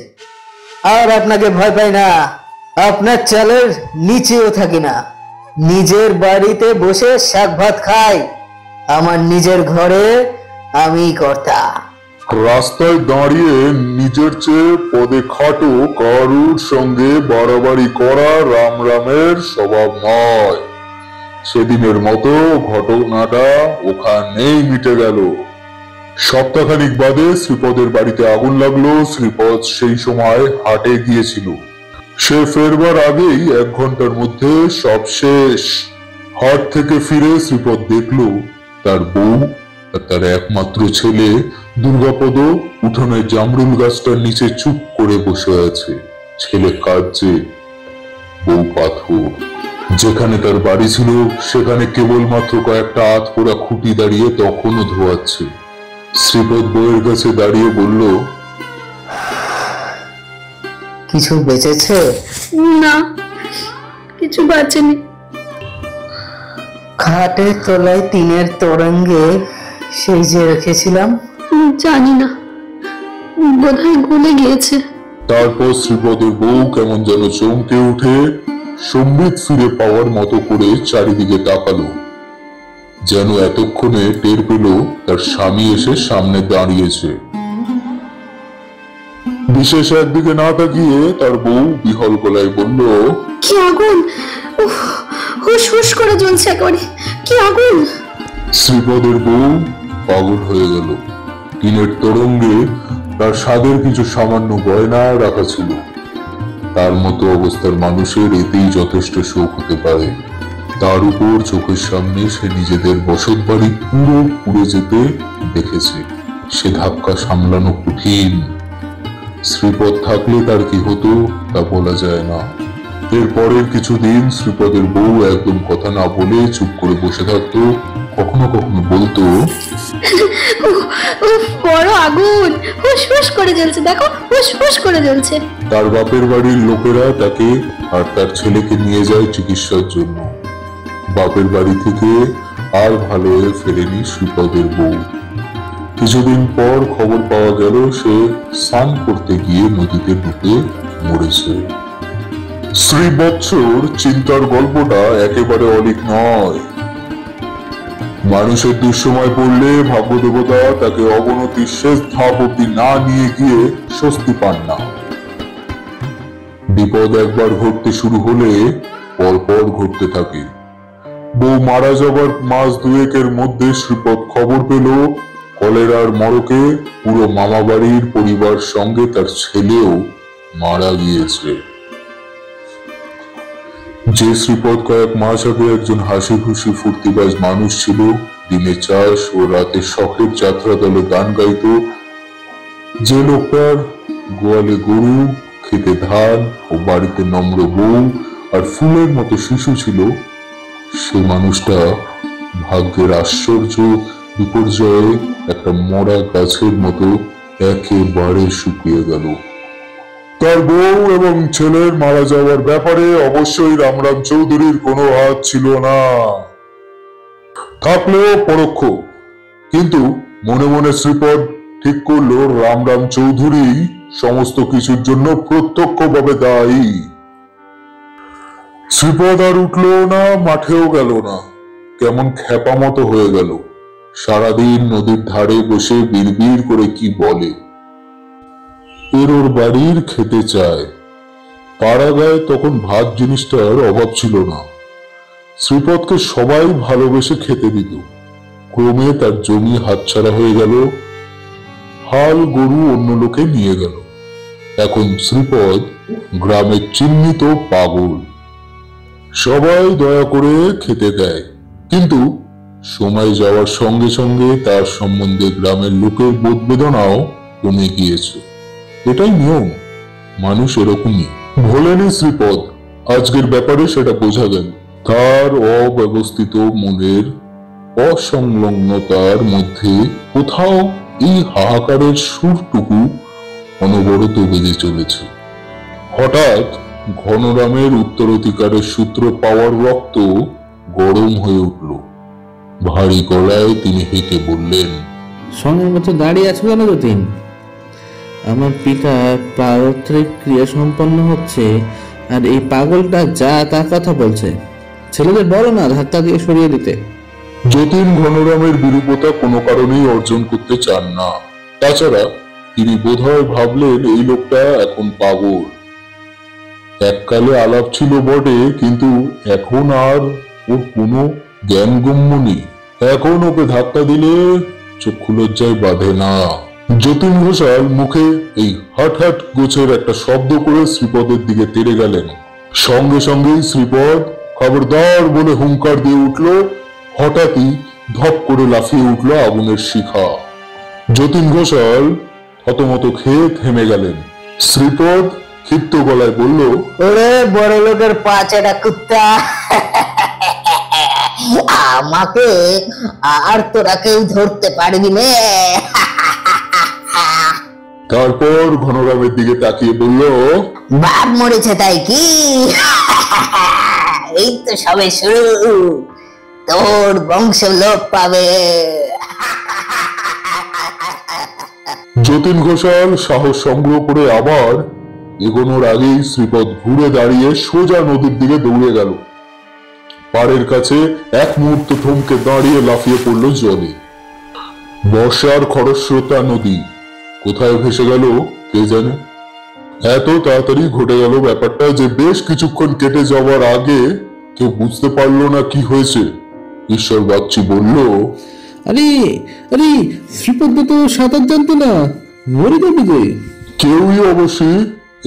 আর আপনাকে ভয় পাই না। আপনার চালের নিচেও থাকি না। নিজের বাড়িতে বসে শাক ভাত খাই। আমার নিজের ঘরে আমি কর্তা। রাস্তায় দাঁড়িয়ে নিজের চেয়ে পদে খাটো কারুর সঙ্গে বাড়াবাড়ি করা রামরামের স্বভাব নয়। সেদিনের মতো ঘটনাটা ওখানেই মিটে গেল। সপ্তাহখানিক বাদে শ্রীপদের বাড়িতে আগুন লাগলো। শ্রীপদ সেই সময় হাটে গিয়েছিল। সে ফেরবার আগেই 1 ঘন্টার মধ্যে সব শেষ। হাট থেকে ফিরে শ্রীপদ দেখলো তার বউ আর তার একমাত্র ছেলে দুর্গাপদ উঠোনের জামরুল গাছটার নিচে চুপ করে বসে আছে। ছেলে কাঁদছে, বউ পাথর। যেখানে তার বাড়ি ছিল সেখানে কেবলমাত্র কয়েকটা আধপোড়া খুঁটি দাঁড়িয়ে তখনও ধোয়াচ্ছে। শ্রীপদ বউয়ের কাছে দাঁড়িয়ে বলল, কিছু বেঁচেছে? না, কিছু বাঁচেনি। খাটের তলায় টিনের তোরঙ্গে সেই যে রেখেছিলাম। জানি না, বোধহয় গলে গিয়েছে। তারপর শ্রীপদের বউ কেমন যেন চমকে উঠে সম্বিত ফিরে পাওয়ার মতো করে চারিদিকে তাকালো, যেন এতক্ষণে টের পেল তার স্বামী এসে সামনে দাঁড়িয়েছে। বিশেষ একদিকে না তাকিয়ে তার বউ বিহল গলায় বলল, কি আগুন! হুস হুস করে জ্বলছে একেবারে, কি আগুন! শ্রীপদের বউ পাগল হয়ে গেল। টিনের তরঙ্গে তার স্বাদের কিছু সামান্য গয়না রাখা ছিল। তার মতো অবস্থার মানুষের এতেই যথেষ্ট শোক হতে পারে। তার উপর চোখের সামনে সে নিজেদের বসত বাড়ি পুরো পুড়ে যেতে দেখেছে। সে ধাক্কা সামলানো কঠিন। শ্রীপদ থাকলে তার কি হতো তা বলা যায় না। এর পরের কিছুদিন শ্রীপদের বউ একদম কথা না বলে চুপ করে বসে থাকতো। কখনো কখনো বলতো, বড় আগুন, হুস হুস করে জ্বলছে, দেখো হুস হুস করে জ্বলছে। তার বাপের বাড়ির লোকেরা তাকে আর তার ছেলেকে নিয়ে যায় চিকিৎসার জন্য। বাপের বাড়ি থেকে আর ভালো হয়ে ফেরেনি শ্রীপদের বউ। কিছুদিন পর খবর পাওয়া গেল সে স্নান করতে গিয়ে নদীতে ডুবে মরেছে। শ্রীবৎসর চিন্তার গল্পটা একেবারে অলিক নয়। মানুষের দুঃসময় পড়লে ভাগ্যদেবতা তাকে অবনতির শেষ ধাপ অব্দি না নিয়ে গিয়ে স্বস্তি পান না। বিপদ একবার ঘটতে শুরু হলে পরপর ঘটতে থাকে। বউ মারা যাবার মাস 2-এর মধ্যে শ্রীপদ খবর পেল কলেরার মড়কে পুরো মামা বাড়ির পরিবার সঙ্গে তার ছেলেও মারা গিয়েছে। যে শ্রীপদ কয়েক মাস আগে একজন হাসি খুশি ফুর্তিবাজ মানুষ ছিল, দিনে চাষ ও রাতে শখের যাত্রা দলে গান গাইত, যে লোকটার গোয়ালে গরু, খেতে ধান ও বাড়িতে নম্র বউ আর ফুলের মতো শিশু ছিল, সে মানুষটা ভাগ্যের আশ্চর্য বিপর্যয়ে একটা মরা গাছের মতো একেবারে শুকিয়ে গেল। তার বউ এবং ছেলের মারা যাওয়ার ব্যাপারে অবশ্যই রামরাম চৌধুরীর কোনো হাত ছিল না, থাকলেও পরোক্ষ। কিন্তু মনে মনে শ্রীপদ ঠিক করলো রামরাম চৌধুরী সমস্ত কিছুর জন্য প্রত্যক্ষভাবে দায়ী। শ্রীপদ আর উঠলো না, মাঠেও গেল না, কেমন খেপা মতো হয়ে গেল। সারাদিন নদীর ধারে বসে বিড়বিড় করে কি বলে। ওর বাড়ির খেতে চায়। পাড়া গায়ে তখন ভাত জিনিসটার অভাব ছিল না। শ্রীপদকে সবাই ভালোবেসে খেতে দিত। ক্রমে তার জমি হাতছাড়া হয়ে গেল, হাল গরু অন্য লোকে নিয়ে গেল। এখন শ্রীপদ গ্রামের চিহ্নিত পাগল। সবাই দয়া করে খেতে দেয়, কিন্তু সময় যাওয়ার সঙ্গে সঙ্গে তার সম্বন্ধে গ্রামের লোকের বোধ বেদনাও কমে গিয়েছে। এটাই নিয়ম, মানুষ এরকমই। ভোলেনি শ্রীপদ, আজকের ব্যাপারে সেটা বোঝা গেল। তার অব্যবস্থিত মনের অসংলগ্নতার মধ্যে কোথাও এই হাহাকারের সুরটুকু অনবরত বেজে চলেছে। হঠাৎ ঘনরামের উত্তরাধিকারের সূত্র পাওয়ার রক্ত গরম হয়ে উঠল। ভারী গলায় তিনি হেঁকে বললেন, সঙ্গের মতো দাঁড়িয়ে আছো কেন যতীন? আমার পিতার পারত্রিক ক্রিয়া সম্পন্ন হচ্ছে আর এই পাগলটা যা তা কথা বলছে। ছেলেদের বলো না ধাক্কা দিয়ে সরিয়ে দিতে। যতীন ঘনরামের বিরূপতা কোনো কারণেই অর্জন করতে চান না। তাছাড়া তিনি বোধহয় ভাবলেন এই লোকটা এখন পাগল। এককালে আলাপ ছিল বটে, কিন্তু এখন আর ওর কোনো জ্ঞানগম্য নেই। এখন ওকে ধাক্কা দিলে চক্ষু লজ্জায় বাঁধে না। যতীন ঘোষাল মুখে এই হাট হাট গোছের একটা শব্দ করে শ্রীপদের দিকে তেড়ে গেলেন। সঙ্গে সঙ্গেই শ্রীপদ খবরদার বলে হুঙ্কার দিয়ে উঠল। হঠাৎই ধপ করে লাফিয়ে উঠল আগুনের শিখা। যতীন ঘোষাল হতমত খেয়ে থেমে গেলেন। শ্রীপদ ক্ষিপ্ত গলায় বলল, ওরে বড় লোকের পাচাটা কুত্তা, আমাকে আর তোরা কেউ ধরতে পারবি না। তারপর ঘনরামের দিকে তাকিয়ে বলল, বাপ মরেছে তাই কি? এই তো সবে শুরু, তোর বংশ লোপ পাবে। যতীন ঘোষাল সাহস সংগ্রহ করে আবার এগোনোর আগেই শ্রীপদ ঘুরে দাঁড়িয়ে সোজা নদীর দিকে দৌড়ে গেল। পাড়ের কাছে এক মুহূর্ত থমকে দাঁড়িয়ে লাফিয়ে পড়ল জলে। বর্ষার খরস্রোতা নদী কোথায় ভেসে গেল কে জানে। এত তাড়াতাড়ি ঘটে গেল ব্যাপারটা যে বেশ কিছুক্ষণ কেটে যাওয়ার আগে কেউ বুঝতে পারলো না কি হয়েছে। ঈশ্বর বাচ্চি বলল, আরে আরে শ্রীপদ তো সাঁতার জানতো না, মরে যাবে যে। কেউই অবশ্যই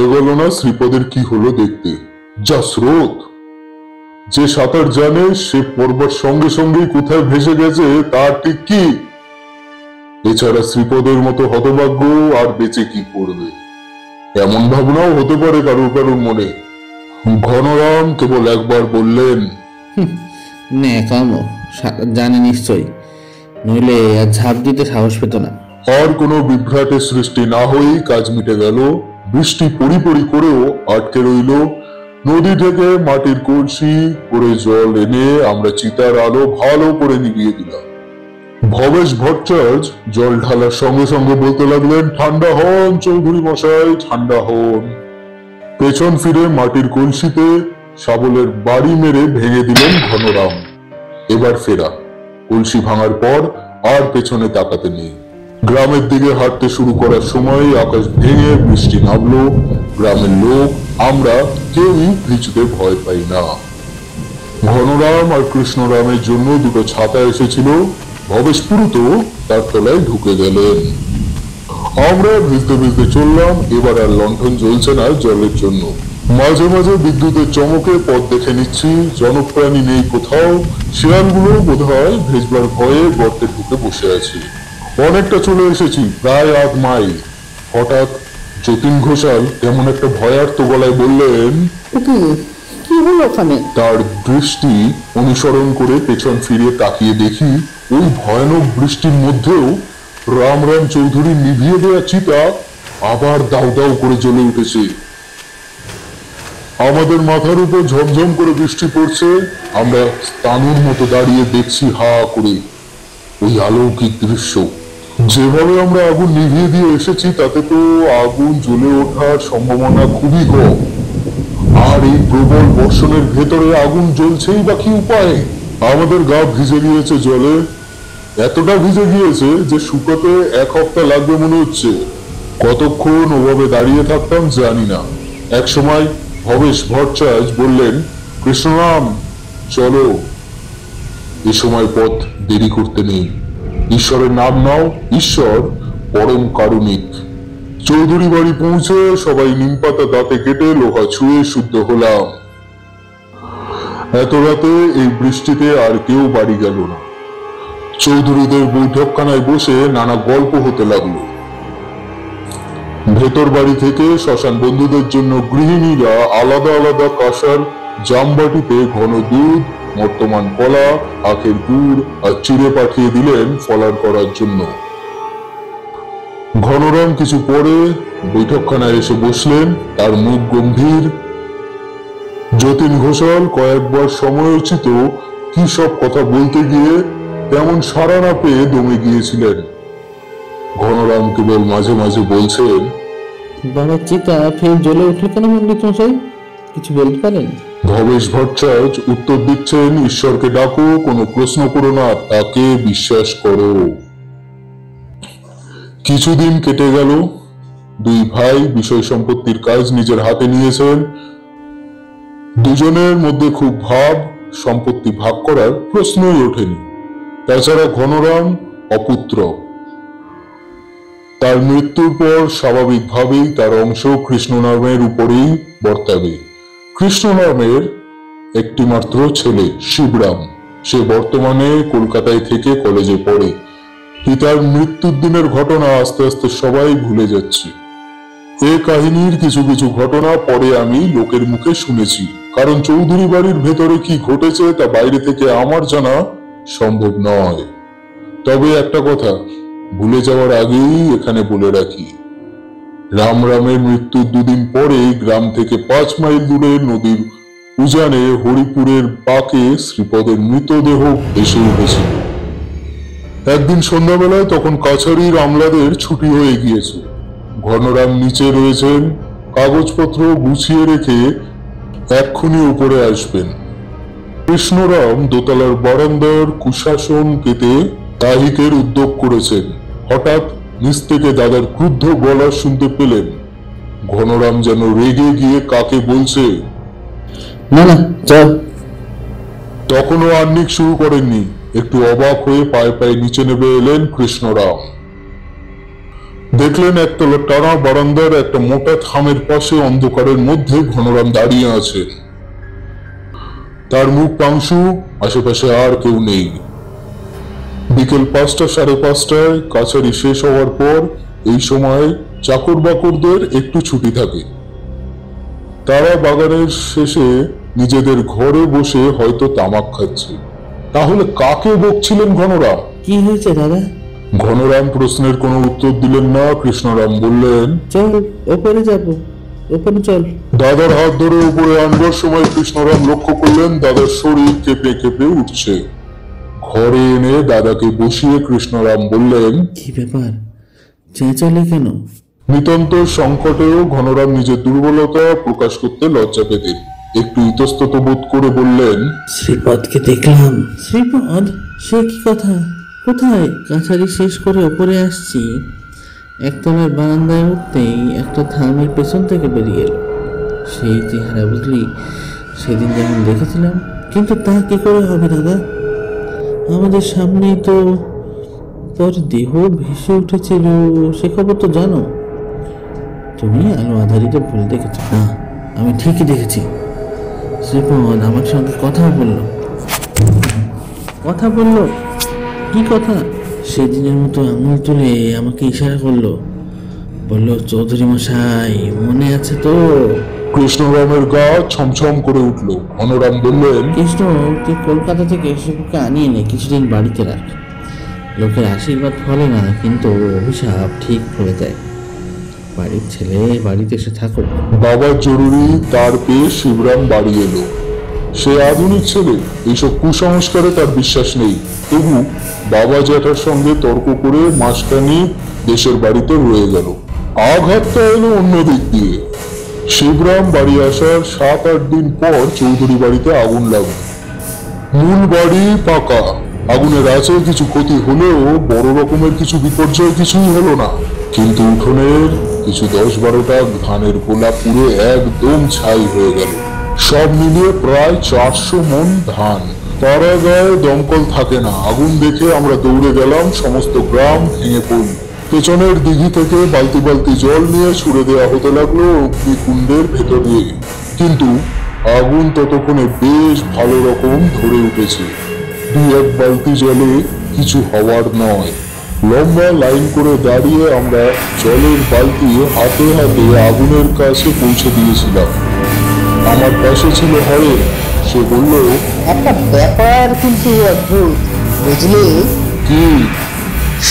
এগোলো না শ্রীপদের কি হলো দেখতে। যা স্রোত! যে সাঁতার জানে সে পড়বার সঙ্গে সঙ্গেই কোথায় ভেসে গেছে তার ঠিক কি? এছাড়া শ্রীপদের মতো হতভাগ্য আর বেঁচে কি করবে, এমন ভাবনাও হতে পারে কারোর কারোর মনে। ঘনরাম কেবল একবার বললেন, ন্যাকামো, সাঁতার জানে নিশ্চয়, নইলে আর ঝাঁপ দিতে সাহস পেত না। আর কোনো বিভ্রাটের সৃষ্টি না হয়েই কাজ মিটে গেল। বৃষ্টি পড়ি পড়ি করেও আটকে রইল। নদী থেকে মাটির কলসি করে জল এনে আমরা চিতার আলো ভালো করে নিভিয়ে দিলাম। ভবেশ ভট্টাচার্য জল ঢালার সঙ্গে সঙ্গে বলতে লাগলেন, ঠান্ডা হন চৌধুরী মশাই, ঠান্ডা হন। পেছন ফিরে মাটির কলসিতে শাবলের বাড়ি মেরে ভেঙে দিলেন ঘনরাম। এবার ফেরা। কলসি ভাঙার পর আর পেছনে তাকাতে নেই। গ্রামের দিকে হাঁটতে শুরু করার সময় আকাশ ভেঙে বৃষ্টি নামলো। গ্রামের লোক আমরা কেউই ভিজতে ভয় পাই না। ঘনরাম আর কৃষ্ণরামের জন্য দুটো ছাতা এসেছিল। ভবেশ পুরুত তার তলায় ঢুকে গেলেন। আমরা ভিজতে ভিজতে চললাম। এবার আর লণ্ঠন জ্বলছে না জলের জন্য। মাঝে মাঝে বিদ্যুতের চমকে পথ দেখে নিচ্ছি। জনপ্রাণী নেই কোথাও। শিয়ালগুলো বোধহয় ভেজবার ভয়ে গর্তে ঢুকে বসে আছে। অনেকটা চলে এসেছি, প্রায় 8 মাইল। হঠাৎ যতীন ঘোষাল কেমন একটা ভয়ার্ত গলায় বললেন, কি হলো ওখানে? তার দৃষ্টি অনুসরণ করে পেছন ফিরে তাকিয়ে দেখি ওই ভয়ানক বৃষ্টির মধ্যেও রামরাম চৌধুরী নিভিয়ে দেওয়া চিতা আবার দাউ দাউ করে জ্বলে উঠেছে। আমাদের মাথার উপর ঝমঝম করে বৃষ্টি পড়ছে। আমরা স্তানুর মতো দাঁড়িয়ে দেখছি হা করে ওই অলৌকিক দৃশ্য। যেভাবে আমরা আগুন নিভিয়ে দিয়ে এসেছি তাতে তো আগুন জ্বলে ওঠার সম্ভাবনা খুবই কম। আর এই প্রবল বর্ষণের ভেতরে আগুন জ্বলছেই বা কি উপায়? আমাদের গা ভিজে গিয়েছে জলে, এতটা ভিজে গিয়েছে যে শুকাতে 1 সপ্তাহ লাগবে মনে হচ্ছে। কতক্ষণ ওভাবে দাঁড়িয়ে থাকতাম জানি না। এক সময় ভবেশ ভট্টাচার্য বললেন, কৃষ্ণরাম চলো। এ সময় পথ দেরি করতে নেই। ঈশ্বরের নাম নাও, ঈশ্বর পরম কারুণিক। চৌধুরী বাড়ি পৌঁছে সবাই নিমপাতা দাঁতে কেটে লোহা ছুঁয়ে শুদ্ধ হলাম। এত রাতে এই বৃষ্টিতে আর কেউ বাড়ি গেল না। চৌধুরীদের বৈঠকখানায় বসে নানা গল্প হতে লাগলো। ভেতর বাড়ি থেকে শ্মশান বন্ধুদের জন্য গৃহিণীরা আলাদা আলাদা কাঁসার জামবাটিতে ঘন দুধ, বর্তমান কলা, আখের গুড় আর চিড়ে পাঠিয়ে দিলেন ফলার করার জন্য। ঘনরাম কিছু পরে বৈঠকখানায় এসে বসলেন, তার মুখ গম্ভীর। যতীন ঘোষাল কয়েকবার সময়োচিত কি সব কথা বলতে গিয়ে তেমন সাড়া না পেয়ে দমে গিয়েছিলেন। ঘনরাম কেবল মাঝে মাঝে বলছেন, বাবা চিতা ফের জ্বলে উঠল কেন পণ্ডিত মশাই, কিছু বলতে পারেন? ভবেশ ভট্টাচার্য উত্তর দিচ্ছেন, ঈশ্বরকে ডাকো, কোনো প্রশ্ন করো না, তাকে বিশ্বাস করো। কিছুদিন কেটে গেল। 2 ভাই বিষয় সম্পত্তির কাজ নিজের হাতে নিয়েছেন। দুজনের মধ্যে খুব ভাব, সম্পত্তি ভাগ করার প্রশ্নই ওঠেনি। তাছাড়া ঘনরাম অপুত্র, তার মৃত্যুর পর স্বাভাবিকভাবেই তার অংশ কৃষ্ণনামের উপরেই বর্তাবে। কৃষ্ণনামের একটি মাত্র ছেলে শিবরাম, সে বর্তমানে কলকাতায় থেকে কলেজে পড়ে। পিতার মৃত্যুর দিনের ঘটনা আস্তে আস্তে সবাই ভুলে যাচ্ছে। এই কাহিনীর কিছু কিছু ঘটনা পরে আমি লোকের মুখে শুনেছি, কারণ চৌধুরী বাড়ির ভেতরে কি ঘটেছে তা বাইরে থেকে আমার জানা সম্ভব নয়। তবে একটা কথা ভুলে যাওয়ার আগেই এখানে বলে রাখি, রামের মৃত্যুর দুদিন পরে গ্রাম থেকে 5 মাইল দূরে নদীর উজানে হরিপুরের পাকে শ্রীপদের মৃতদেহ ভেসে উঠেছিল। একদিন সন্ধ্যাবেলায় তখন কাছারির আমলাদের ছুটি হয়ে গিয়েছে। ঘনরাম নিচে রয়েছেন, কাগজপত্র গুছিয়ে রেখে এক্ষুনি উপরে আসবেন। কৃষ্ণরাম দোতলার বারান্দার কুশাসন পেতে দাহিকের উদ্যোগ করেছেন। হঠাৎ নিচ থেকে দাদার ক্রুদ্ধ গলা শুনতে পেলেন। ঘনরাম যেন রেগে গিয়ে কাকে বলছে, না না চল। তখনও আহ্নিক শুরু করেননি, একটু অবাক হয়ে পায়ে পায়ে নিচে নেমে এলেন কৃষ্ণরাম। দেখলেন একতলা টানা বারান্দার একটা মোটা থামের পাশে অন্ধকারের মধ্যে ঘনরাম দাঁড়িয়ে আছেন। তার মুখ পাংশু, আশেপাশে আর কেউ নেই। বিকেল 5টা 5:30টায় কাছারি শেষ হওয়ার পর এই সময় চাকর বাকরদের একটু ছুটি থাকে। তারা বাগানের শেষে নিজেদের ঘরে বসে হয়তো তামাক খাচ্ছে। তাহলে কাকে বকছিলেন ঘনরাম? কি হয়েছে দাদা? ঘনরাম প্রশ্নের কোনো উত্তর দিলেন না। কৃষ্ণরাম বললেন, চল ওপরে যাব, ওপরে চল। দাদার হাত ধরে উপরে আনবার সময় কৃষ্ণরাম লক্ষ্য করলেন দাদার শরীর কেঁপে কেঁপে উঠছে। ঘরে এনে দাদাকে বসিয়ে কৃষ্ণরাম বললেন, কি ব্যাপার, চেঁচালে কেন? নিতান্ত সংকটেও ঘনরাম নিজের দুর্বলতা প্রকাশ করতে লজ্জা পেতেন। একটু ইতস্তত বোধ করে বললেন, শ্রীপদকে দেখলাম। শ্রীপদ? সে কি কথা? কোথায়? কাছারি শেষ করে ওপরে আসছি, একতলার বারান্দায় উঠতেই একটা থামের পেছন থেকে বেরিয়ে এলো। সেই চেহারা বুঝলি, সেদিন যেমন দেখেছিলাম। কিন্তু তা কি করে হবে দাদা? আমাদের সামনেই তো তোর দেহ ভেসে উঠেছিল, সে খবর তো জানো। তুমি আলো আধারিতে ভুল দেখেছ না, আমি ঠিকই দেখেছি। শ্রীপদ আমার সঙ্গে কথা বললো। কি কথা? সেদিনের মতো আঙুল তুলে আমাকে ইশারা করলো, বলল, চৌধুরী মশাই মনে আছে তো? কৃষ্ণরামের গা ছমছম করে উঠল। ঘনরাম বললেন, কৃষ্ণ, তুই কলকাতা থেকে শিবুকে আনিয়ে নে, কিছুদিন বাড়িতে রাখ। লোকের আশীর্বাদ ফলে না, কিন্তু অভিশাপ ঠিক হয়ে যায়। বাড়ির ছেলে বাড়িতে এসে থাকো। বাবার জরুরি তার পেয়ে শিবরাম বাড়ি এলো। সে আধুনিক ছেলে, এইসব কুসংস্কারে তার বিশ্বাস নেই। তবু বাবা জ্যাঠার সঙ্গে তর্ক করে মাসখানি দেশের বাড়িতে রয়ে গেল। আঘাতটা এলো অন্য দিক দিয়ে। শিবরাম বাড়ি আসার 7-8 দিন পর চৌধুরী বাড়িতে আগুন লাগলো। মূল বাড়ি পাকা, আগুনের আছে কিছু ক্ষতি হলেও বড় রকমের কিছু বিপর্যয় কিছুই হলো না। কিন্তু উঠোনের কিছু 10-12টা ধানের গোলা পুড়ে একদম ছাই হয়ে গেল। সব মিলিয়ে প্রায় 400 মণ ধান। তারা গায়ে দমকল থাকে না। আগুন দেখে আমরা দৌড়ে গেলাম, সমস্ত গ্রাম ভেঙে পড়ল। পেছনের দিঘি থেকে বালতি বালতি জল নিয়ে ছুড়ে দেওয়া হতে লাগলো অগ্নিকুণ্ডের ভেতর দিয়ে। কিন্তু আগুন ততক্ষণে বেশ ভালো রকম ধরে উঠেছে। 2-1 বালতি জলে কিছু হওয়ার নয়। লম্বা লাইন করে দাঁড়িয়ে আমরা জলের বালতি হাতে হাতে আগুনের কাছে পৌঁছে দিয়েছিলাম। আমার পাশে ছিল হরে। সে বলল, একটা ব্যাপার কিন্তু অদ্ভুত, বুঝলি? কি?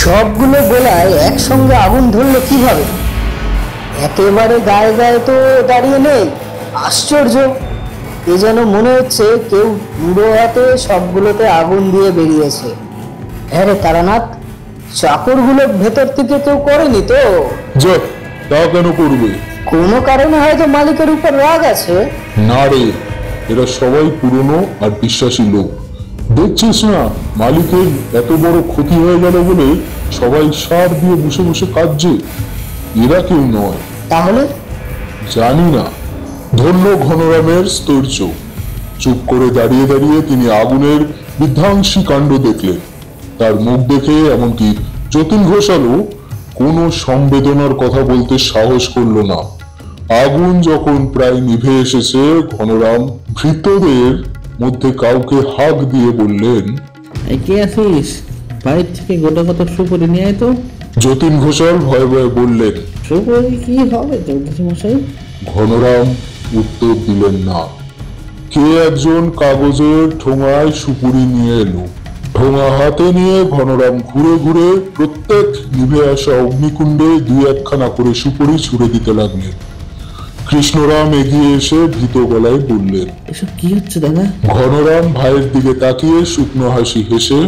সবগুলো গোলায় একসঙ্গে আগুন ধরলো কিভাবে? একেবারে গায়ে গায়ে তো দাঁড়িয়ে নেই। আশ্চর্য! এ যেন মনে হচ্ছে কেউ পুরো হাতে সবগুলোতে আগুন দিয়ে বেরিয়েছে। হ্যাঁ রে তারানাথ, চাকরগুলো ভেতর থেকে কেউ করেনি তো? যা, তা কেন করবে? কোনো কারণে হয়তো মালিকের উপর রাগ আছে। না রে, এরা সবাই পুরনো আর বিশ্বাসী লোক। দেখছিস না, মালিকের এত বড় ক্ষতি হয়ে গেল বলে সবাই সার দিয়ে বসে বসে কাঁদছে। এরা কেউ নয়। তাহলে? জানি না। ধন্য ঘনরামের স্থৈর্য। চুপ করে দাঁড়িয়ে দাঁড়িয়ে তিনি আগুনের বিধ্বংসী কাণ্ড দেখলেন। তার মুখ দেখে এমনকি যতীন ঘোষালও কোনো সংবেদনার কথা বলতে সাহস করল না। আগুন যখন প্রায় নিভে এসেছে, ঘনরাম ভৃত্যদের মধ্যে কাউকে হাঁক দিয়ে বললেন, কে আছিস? বাইরে থেকে গোটা কত সুপুরি নিয়ে আয় তো। যতীন ঘোষাল ভয়ে ভয়ে বললেন, সুপুরি কি হবে চৌধুরী মশাই? ঘনরাম উত্তর দিলেন না। কে একজন কাগজের ঠোঙায় সুপুরি নিয়ে এলো। ঠোঙা হাতে নিয়ে ঘনরাম ঘুরে ঘুরে প্রত্যেক নিভে আসা অগ্নিকুণ্ডে দুই একখানা করে সুপুরি ছুড়ে দিতে লাগলেন। কৃষ্ণরাম এগিয়ে এসে ভীত গলায় বললেন, এসব কি হচ্ছে দাদা? ঘনরাম ভাইয়ের দিকে তাকিয়ে শুকনো হাসি হেসে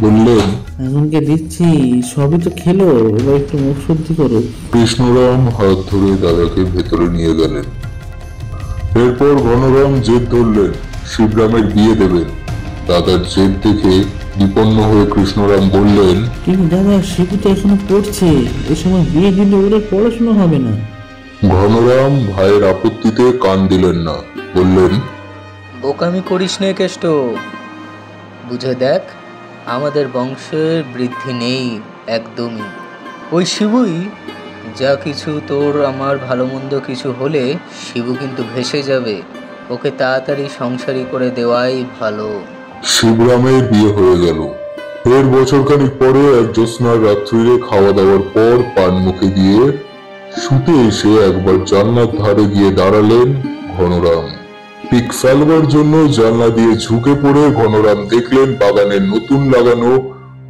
বললেন, এমনকে দিচ্ছি, সবই তো খেলো, এবার একটু মুখ শুদ্ধি করো। কৃষ্ণরাম হাত ধরে দাদাকে ভেতরে নিয়ে গেলেন। এরপর ঘনরাম জেদ ধরলেন শিবরামের বিয়ে দেবেন। দাদার জেদ দেখে বিপন্ন হয়ে কৃষ্ণরাম বললেন, কিন্তু দাদা শিবু তো এখনো পড়ছে, এ সময় বিয়ে দিলে ওদের পড়াশোনা হবে না। ঘনরাম ভাইয়ের আপত্তিতে কান দিলেন না, বললেন, বোকামি করিস নে কেষ্ট, বুঝে দেখ আমাদের বংশের বৃদ্ধি নেই একদমই। ওই শিবুই যা কিছু, তোর আমার ভালো মন্দ কিছু হলে শিবু কিন্তু ভেসে যাবে, ওকে তাড়াতাড়ি সংসারী করে দেওয়াই ভালো। শিবরামের বিয়ে হয়ে গেল। এর বছরখানিক পরে এক জ্যোৎস্নার রাত্রিরে খাওয়া দাওয়ার পর পান মুখে দিয়ে শুতে এসে একবার জানলার ধারে গিয়ে দাঁড়ালেন ঘনরাম। পিক ফেলবার জন্য জানলা দিয়ে ঝুঁকে পড়ে ঘনরাম দেখলেন বাগানের নতুন লাগানো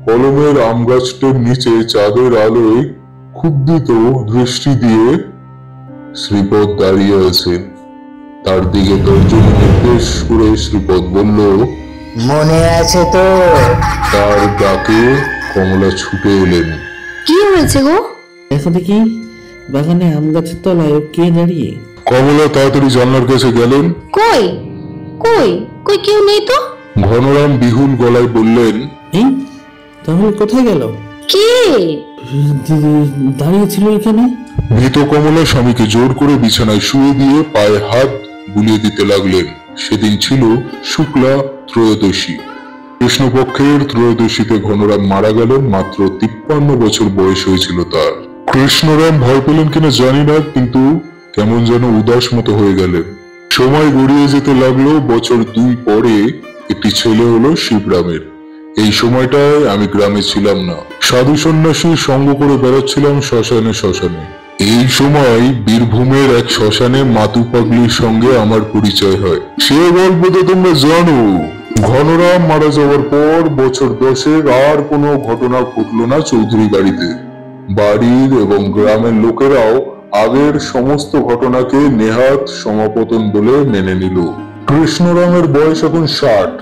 কলমের আম গাছটার নিচে চাঁদের আলোয় ক্ষুব্ধিত দৃষ্টি দিয়ে শ্রীপদ দাঁড়িয়ে আছেন। তার দিকে তর্জনী নির্দেশ করে শ্রীপদ বলল, মনে আছে তো? তার ডাকে কমলা ছুটে এলেন। কি হয়েছে গো? দেখো দেখি বাগানে আম গাছের তলায় ও কে দাঁড়িয়ে। কমলা তাড়াতাড়ি জানলার কাছে গেলেন। কই কই কই কেউ নেই তো। ঘনরাম বিহুল গলায় বললেন, এই তাহলে কোথায় গেল? কে দাঁড়িয়ে ছিল এখানে? ভীত কমলা স্বামীকে জোর করে বিছানায় শুয়ে দিয়ে পায়ে হাত বুলিয়ে দিতে লাগলেন। সেদিন ছিল শুক্লা ত্রয়োদশী। কৃষ্ণপক্ষের ত্রয়োদশীতে ঘনরাম মারা গেলেন। মাত্র 53 বছর বয়স হয়েছিল তার। কৃষ্ণরাম ভয় পেলেন কিনা জানি না, কিন্তু কেমন যেন উদাস মতো হয়ে গেলেন। সময় গড়িয়ে যেতে লাগলো। বছর 2 পরে একটি ছেলে হলো শিবরামের। এই সময়টায় আমি গ্রামে ছিলাম না, সাধু সন্ন্যাসীর সঙ্গ করে বেড়াচ্ছিলাম শ্মশানে শ্মশানে। এই সময় বীরভূমের এক শ্মশানে মাতু পাগলির সঙ্গে আমার পরিচয় হয়। সে গল্প তো তোমরা জানো। ঘনরাম মারা যাওয়ার পর বছর 10 আর কোনো ঘটনা ঘটলো না চৌধুরী বাড়িতে। বাড়ির এবং গ্রামের লোকেরাও আগের সমস্ত ঘটনাকে নেহাত সমাপতন বলে মেনে নিল। কৃষ্ণরামের বয়স এখন 60।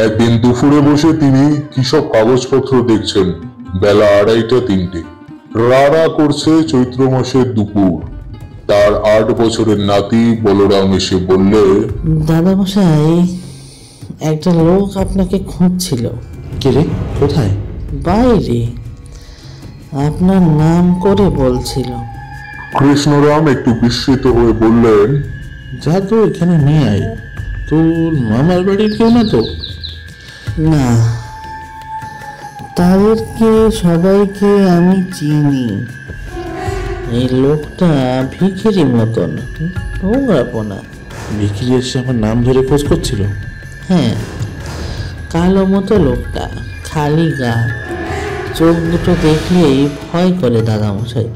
একদিন দুপুরে বসে তিনি কিসব কাগজপত্র দেখছেন। বেলা 2:30-3টে। রাড়া করছে চৈত্র মাসের দুপুর। তার 8 বছরের নাতি বলরাম এসে বললে, দাদা মশাই, একটা লোক আপনাকে খুঁজছিল। কে রে? কোথায়? বাইরে, আপনার নাম করে বলছিল। কৃষ্ণরাম একটু বিস্মিত হয়ে বললেন, যা তো এখানে নিয়ে আয়। তোর মামার বাড়ির কেউ না তো? না, তাদেরকে সবাইকে আমি চিনি। এই লোকটা ভিখিরি মতন, নোংরাপনা। বিক্রি এসে আমার নাম ধরে খোঁজ করছিল? হ্যাঁ, কালো মতো লোকটা, খালি গা, চোখ দুটো দেখলেই ভয় করে দাদামশাই।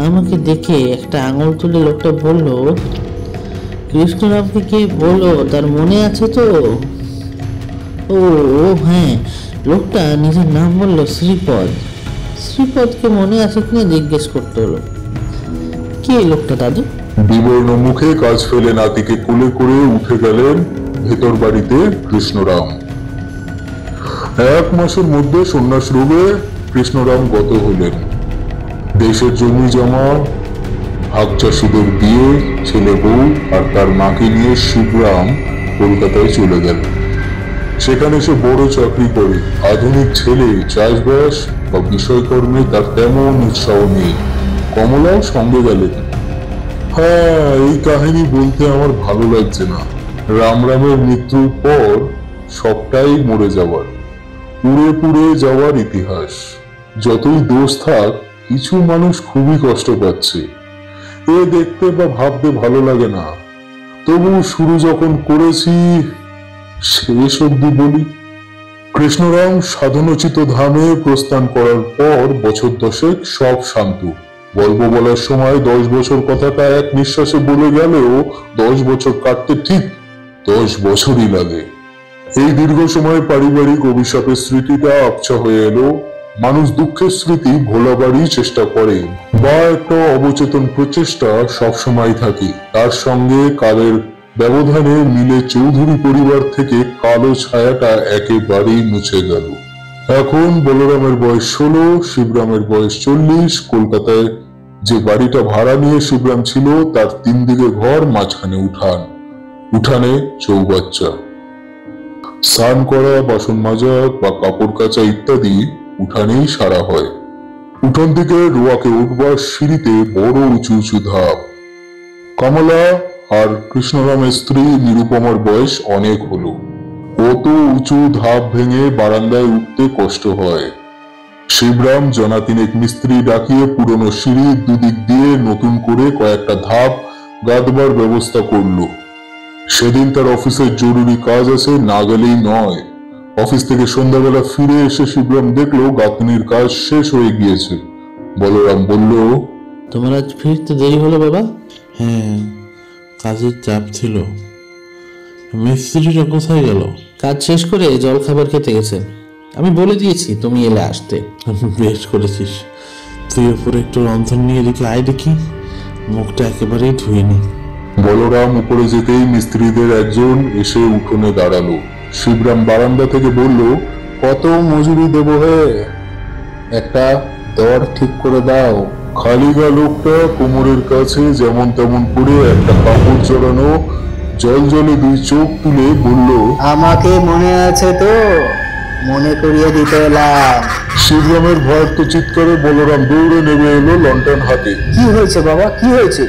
আমাকে দেখে একটা আঙুল তুলে লোকটা বলল, কৃষ্ণরামকে কে বলো, তার মনে আছে তো? ও হ্যাঁ, লোকটা নিজের নাম বললো শ্রীপদ। শ্রীপদকে মনে আছে কিনা জিজ্ঞেস করতে হলো। কে লোকটা দাদু? বিবর্ণ মুখে কাজ ফেলে নাতিকে কোলে করে উঠে গেলেন ভেতর বাড়িতে কৃষ্ণরাম। 1 মাসের মধ্যে সন্ন্যাস রোগে কৃষ্ণরাম গত হলেন। দেশের জমি জমা, ভাগ চাষিদের বিয়ে, ছেলে বউ আর তার মাকে নিয়ে শিবরাম কলকাতায় চলে গেল। সেখানে সে বড় চাকরি করে। আধুনিক ছেলে, চাষবাস বা বিষয়কর্মে তার তেমন উৎসাহ নেই। কমলাও সঙ্গে গেলেন। হ্যাঁ, এই কাহিনী বলতে আমার ভালো লাগছে না। রামের মৃত্যুর পর সবটাই মরে যাওয়ার, পুড়ে পুড়ে যাওয়ার ইতিহাস। যতই দোষ থাক, কিছু মানুষ খুবই কষ্ট পাচ্ছে, এ দেখতে বা ভাবতে ভালো লাগে না। তবু শুরু যখন করেছি শেষ অব্দি বলি। কৃষ্ণরাম সাধনোচিত ধামে প্রস্থান করার পর বছর 10 সব শান্ত। গল্প বলার সময় 10 বছর কথাটা এক নিঃশ্বাসে বলে গেলেও 10 বছর কাটতে ঠিক 10 বছরই লাগে। এই দীর্ঘ সময় পারিবারিক অভিশাপের স্মৃতিটা আবছা হয়ে এলো। মানুষ দুঃখের স্মৃতি ভোলাবারই চেষ্টা করে, বা একটা অবচেতন প্রচেষ্টা সবসময় থাকে। তার সঙ্গে কালের ব্যবধানে মিলে চৌধুরী পরিবার থেকে কালো ছায়াটা একেবারেই মুছে গেল। এখন বলরামের বয়স 16, শিবরামের বয়স 40। কলকাতায় যে বাড়িটা ভাড়া নিয়ে শিবরাম ছিল তার 3 দিকে ঘর, মাঝখানে উঠান, উঠানে চৌবাচ্চা। স্নান করা, বাসন মাজা বা কাপড় কাচা ইত্যাদি উঠানেই সারা হয়। উঠান থেকে রোয়াকে উঠবার সিঁড়িতে বড় উঁচু উঁচু ধাপ। কমলা আর কৃষ্ণরামের স্ত্রী নিরুপমার বয়স অনেক হলো। কত উঁচু ধাপ ভেঙে বারান্দায় উঠতে কষ্ট হয়। শিবরাম জনা 3 মিস্ত্রি ডাকিয়ে পুরনো সিঁড়ি দুদিক দিয়ে নতুন করে কয়েকটা ধাপ গাঁথবার ব্যবস্থা করলো। সেদিন তার অফিসের জরুরি কাজ আছে, না গেলেই নয়। অফিস থেকে সন্ধ্যাবেলা ফিরে এসে শিবরাম দেখলো গাঁথনির কাজ শেষ হয়ে গিয়েছে। বলরাম বলল, তোমার আজ ফিরতে দেরি হলো বাবা? হ্যাঁ, কাজের চাপ ছিল। মিস্ত্রিটা কোথায় গেল? কাজ শেষ করে জল খাবার খেতে গেছে। আমি বলে দিয়েছি তুমি এলে আসতে। বেশ করেছিস। তুই উপরে একটু রন্ধন নিয়ে দেখি, আয় দেখি। মুখটা একেবারেই ধুইনি। বলরাম উপরে যেতেই মিস্ত্রিদের একজন এসে উঠোনে দাঁড়ালো। শিবরাম বারান্দা থেকে বলল, কত মজুরি দেবো হে? একটা দর ঠিক করে দাও। খালি গা লোকটা কোমরের কাছে যেমন তেমন করে একটা কাপড় জড়ানো জল জলে 2 চোখ তুলে বলল, আমাকে মনে আছে তো, মনে করিয়ে দিতে এলাম। শিবরামের ভয়ার্ত চিৎকারে বলরাম দৌড়ে নেমে এলো লন্ঠন হাতে। কি হয়েছে বাবা, কি হয়েছে?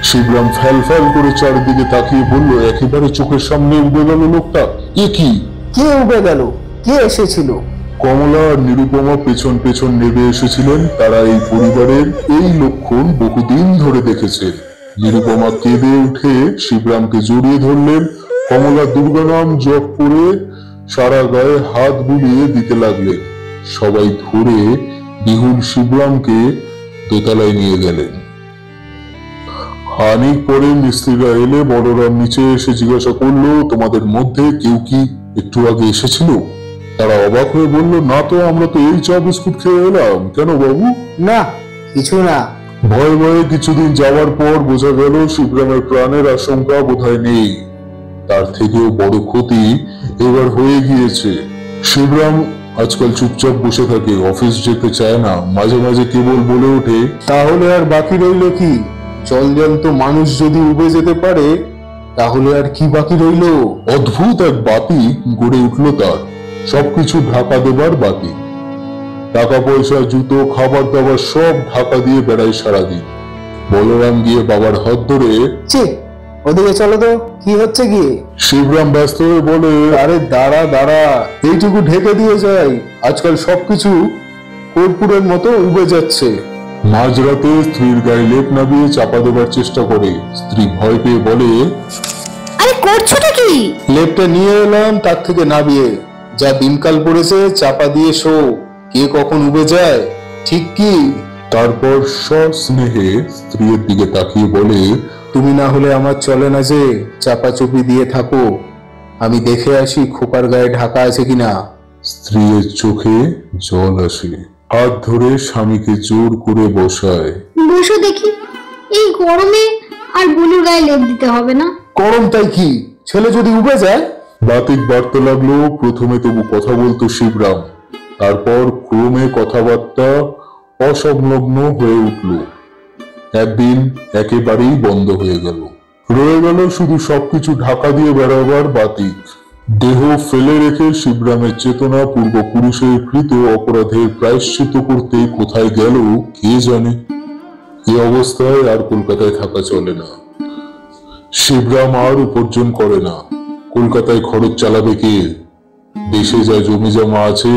শিবরাম ফ্যাল ফ্যাল করে চারিদিকে তাকিয়ে বলল, একেবারে চোখের সামনে উঠে গেল লোকটা। এ কি? কে উঠে গেল? কে এসেছিল? কমলা আর নিরুপমা পেছন পেছন নেমে এসেছিলেন। তারা এই পরিবারের এই লক্ষণ বহুদিন ধরে দেখেছেন। নিরুপমা কেঁদে উঠে শিবরামকে জড়িয়ে ধরলেন। কমলা দুর্গানাম জপ করে সারা গায়ে হাত বুলিয়ে দিতে লাগলেন। সবাই ধরে বিহুল শিবরামকে দোতলায় নিয়ে গেলেন। খানিক পরে মিস্ত্রিরা এলে বলরাম নিচে এসে জিজ্ঞাসা করলো, তোমাদের মধ্যে কেউ কি একটু আগে এসেছিল? তারা অবাক হয়ে বলল, না তো, আমরা তো এই চা বিস্কুট খেয়ে এলাম। কেন বাবু? না, কিছু না। ভয়ে ভয়ে কিছুদিন যাওয়ার পর বোঝা গেল শিবরামের প্রাণের আশঙ্কা বোধহয় নেই। তার থেকেও বড় ক্ষতি এবার হয়ে গিয়েছে। শিবরাম আজকাল চুপচাপ বসে থাকে, অফিস যেতে চায় না। মাঝে মাঝে কেবল বলে ওঠে, তাহলে আর বাকি রইল কি? জলজ্যান্ত মানুষ যদি উবে যেতে পারে তাহলে আর কি বাকি রইল? অদ্ভুত এক বাতি গড়ে উঠল তার, সবকিছু ঢাকা দেবার বাতি। টাকা পয়সা, জুতো, খাবার দাবার সব ঢাকা দিয়ে বেড়ায় সারাদিন। বলরাম গিয়ে বাবার হাত ধরে, ওদিকে চলো তো, কি হচ্ছে কি? শিবরাম ব্যস্ত হয়ে বলে, আরে দাঁড়া দাঁড়া, এইটুকু ঢেকে দিয়ে যাই। আজকাল সবকিছু কর্পূরের মতো উবে যাচ্ছে। মাঝরাতে স্ত্রীর গায়ে লেপ নামিয়ে চাপা দেবার চেষ্টা করে। স্ত্রী ভয় পেয়ে বলে, আরে করছোটা কি? লেপটা নিয়ে এলাম তার থেকে নামিয়ে। যা দিনকাল পড়েছে, চাপা দিয়ে শো, কে কখন উবে যায় ঠিক কি? তারপর সস্নেহে স্ত্রীর দিকে তাকিয়ে বলে, তুমি না হলে আমার চলে না যে চাপা চুপি দিয়ে থাকো, আমি দেখে আসি খোকার গায়ে ঢাকা আছে কিনা। স্ত্রীর চোখে জল আসে, হাত ধরে স্বামীকে জোর করে বসায়। বসো দেখি, এই গরমে আর বুলুর গায়ে লেপ দিতে হবে না। গরমটাই কি, ছেলে যদি উবে যায়। বাতিক বাড়তে লাগলো। প্রথমে তবু কথা বলতো শিবরাম, তারপর ক্রমে কথাবার্তা অসংলগ্ন হয়ে উঠল। একদিন একেবারেই বন্ধ হয়ে গেল। রয়ে গেল শুধু সবকিছু ঢাকা দিয়ে বেড়াবার বাতিক। দেহ ফেলে রেখে শিবরামের চেতনা পূর্বপুরুষের কৃত অপরাধের প্রায়শ্চিত্ত করতে কোথায় গেল কে জানে। এই অবস্থায় আর কলকাতায় থাকা চলে না। শিবরাম আর উপার্জন করে না। কলকাতায় খরচ চালাবে কে? দেশে যা জমি জমা আছে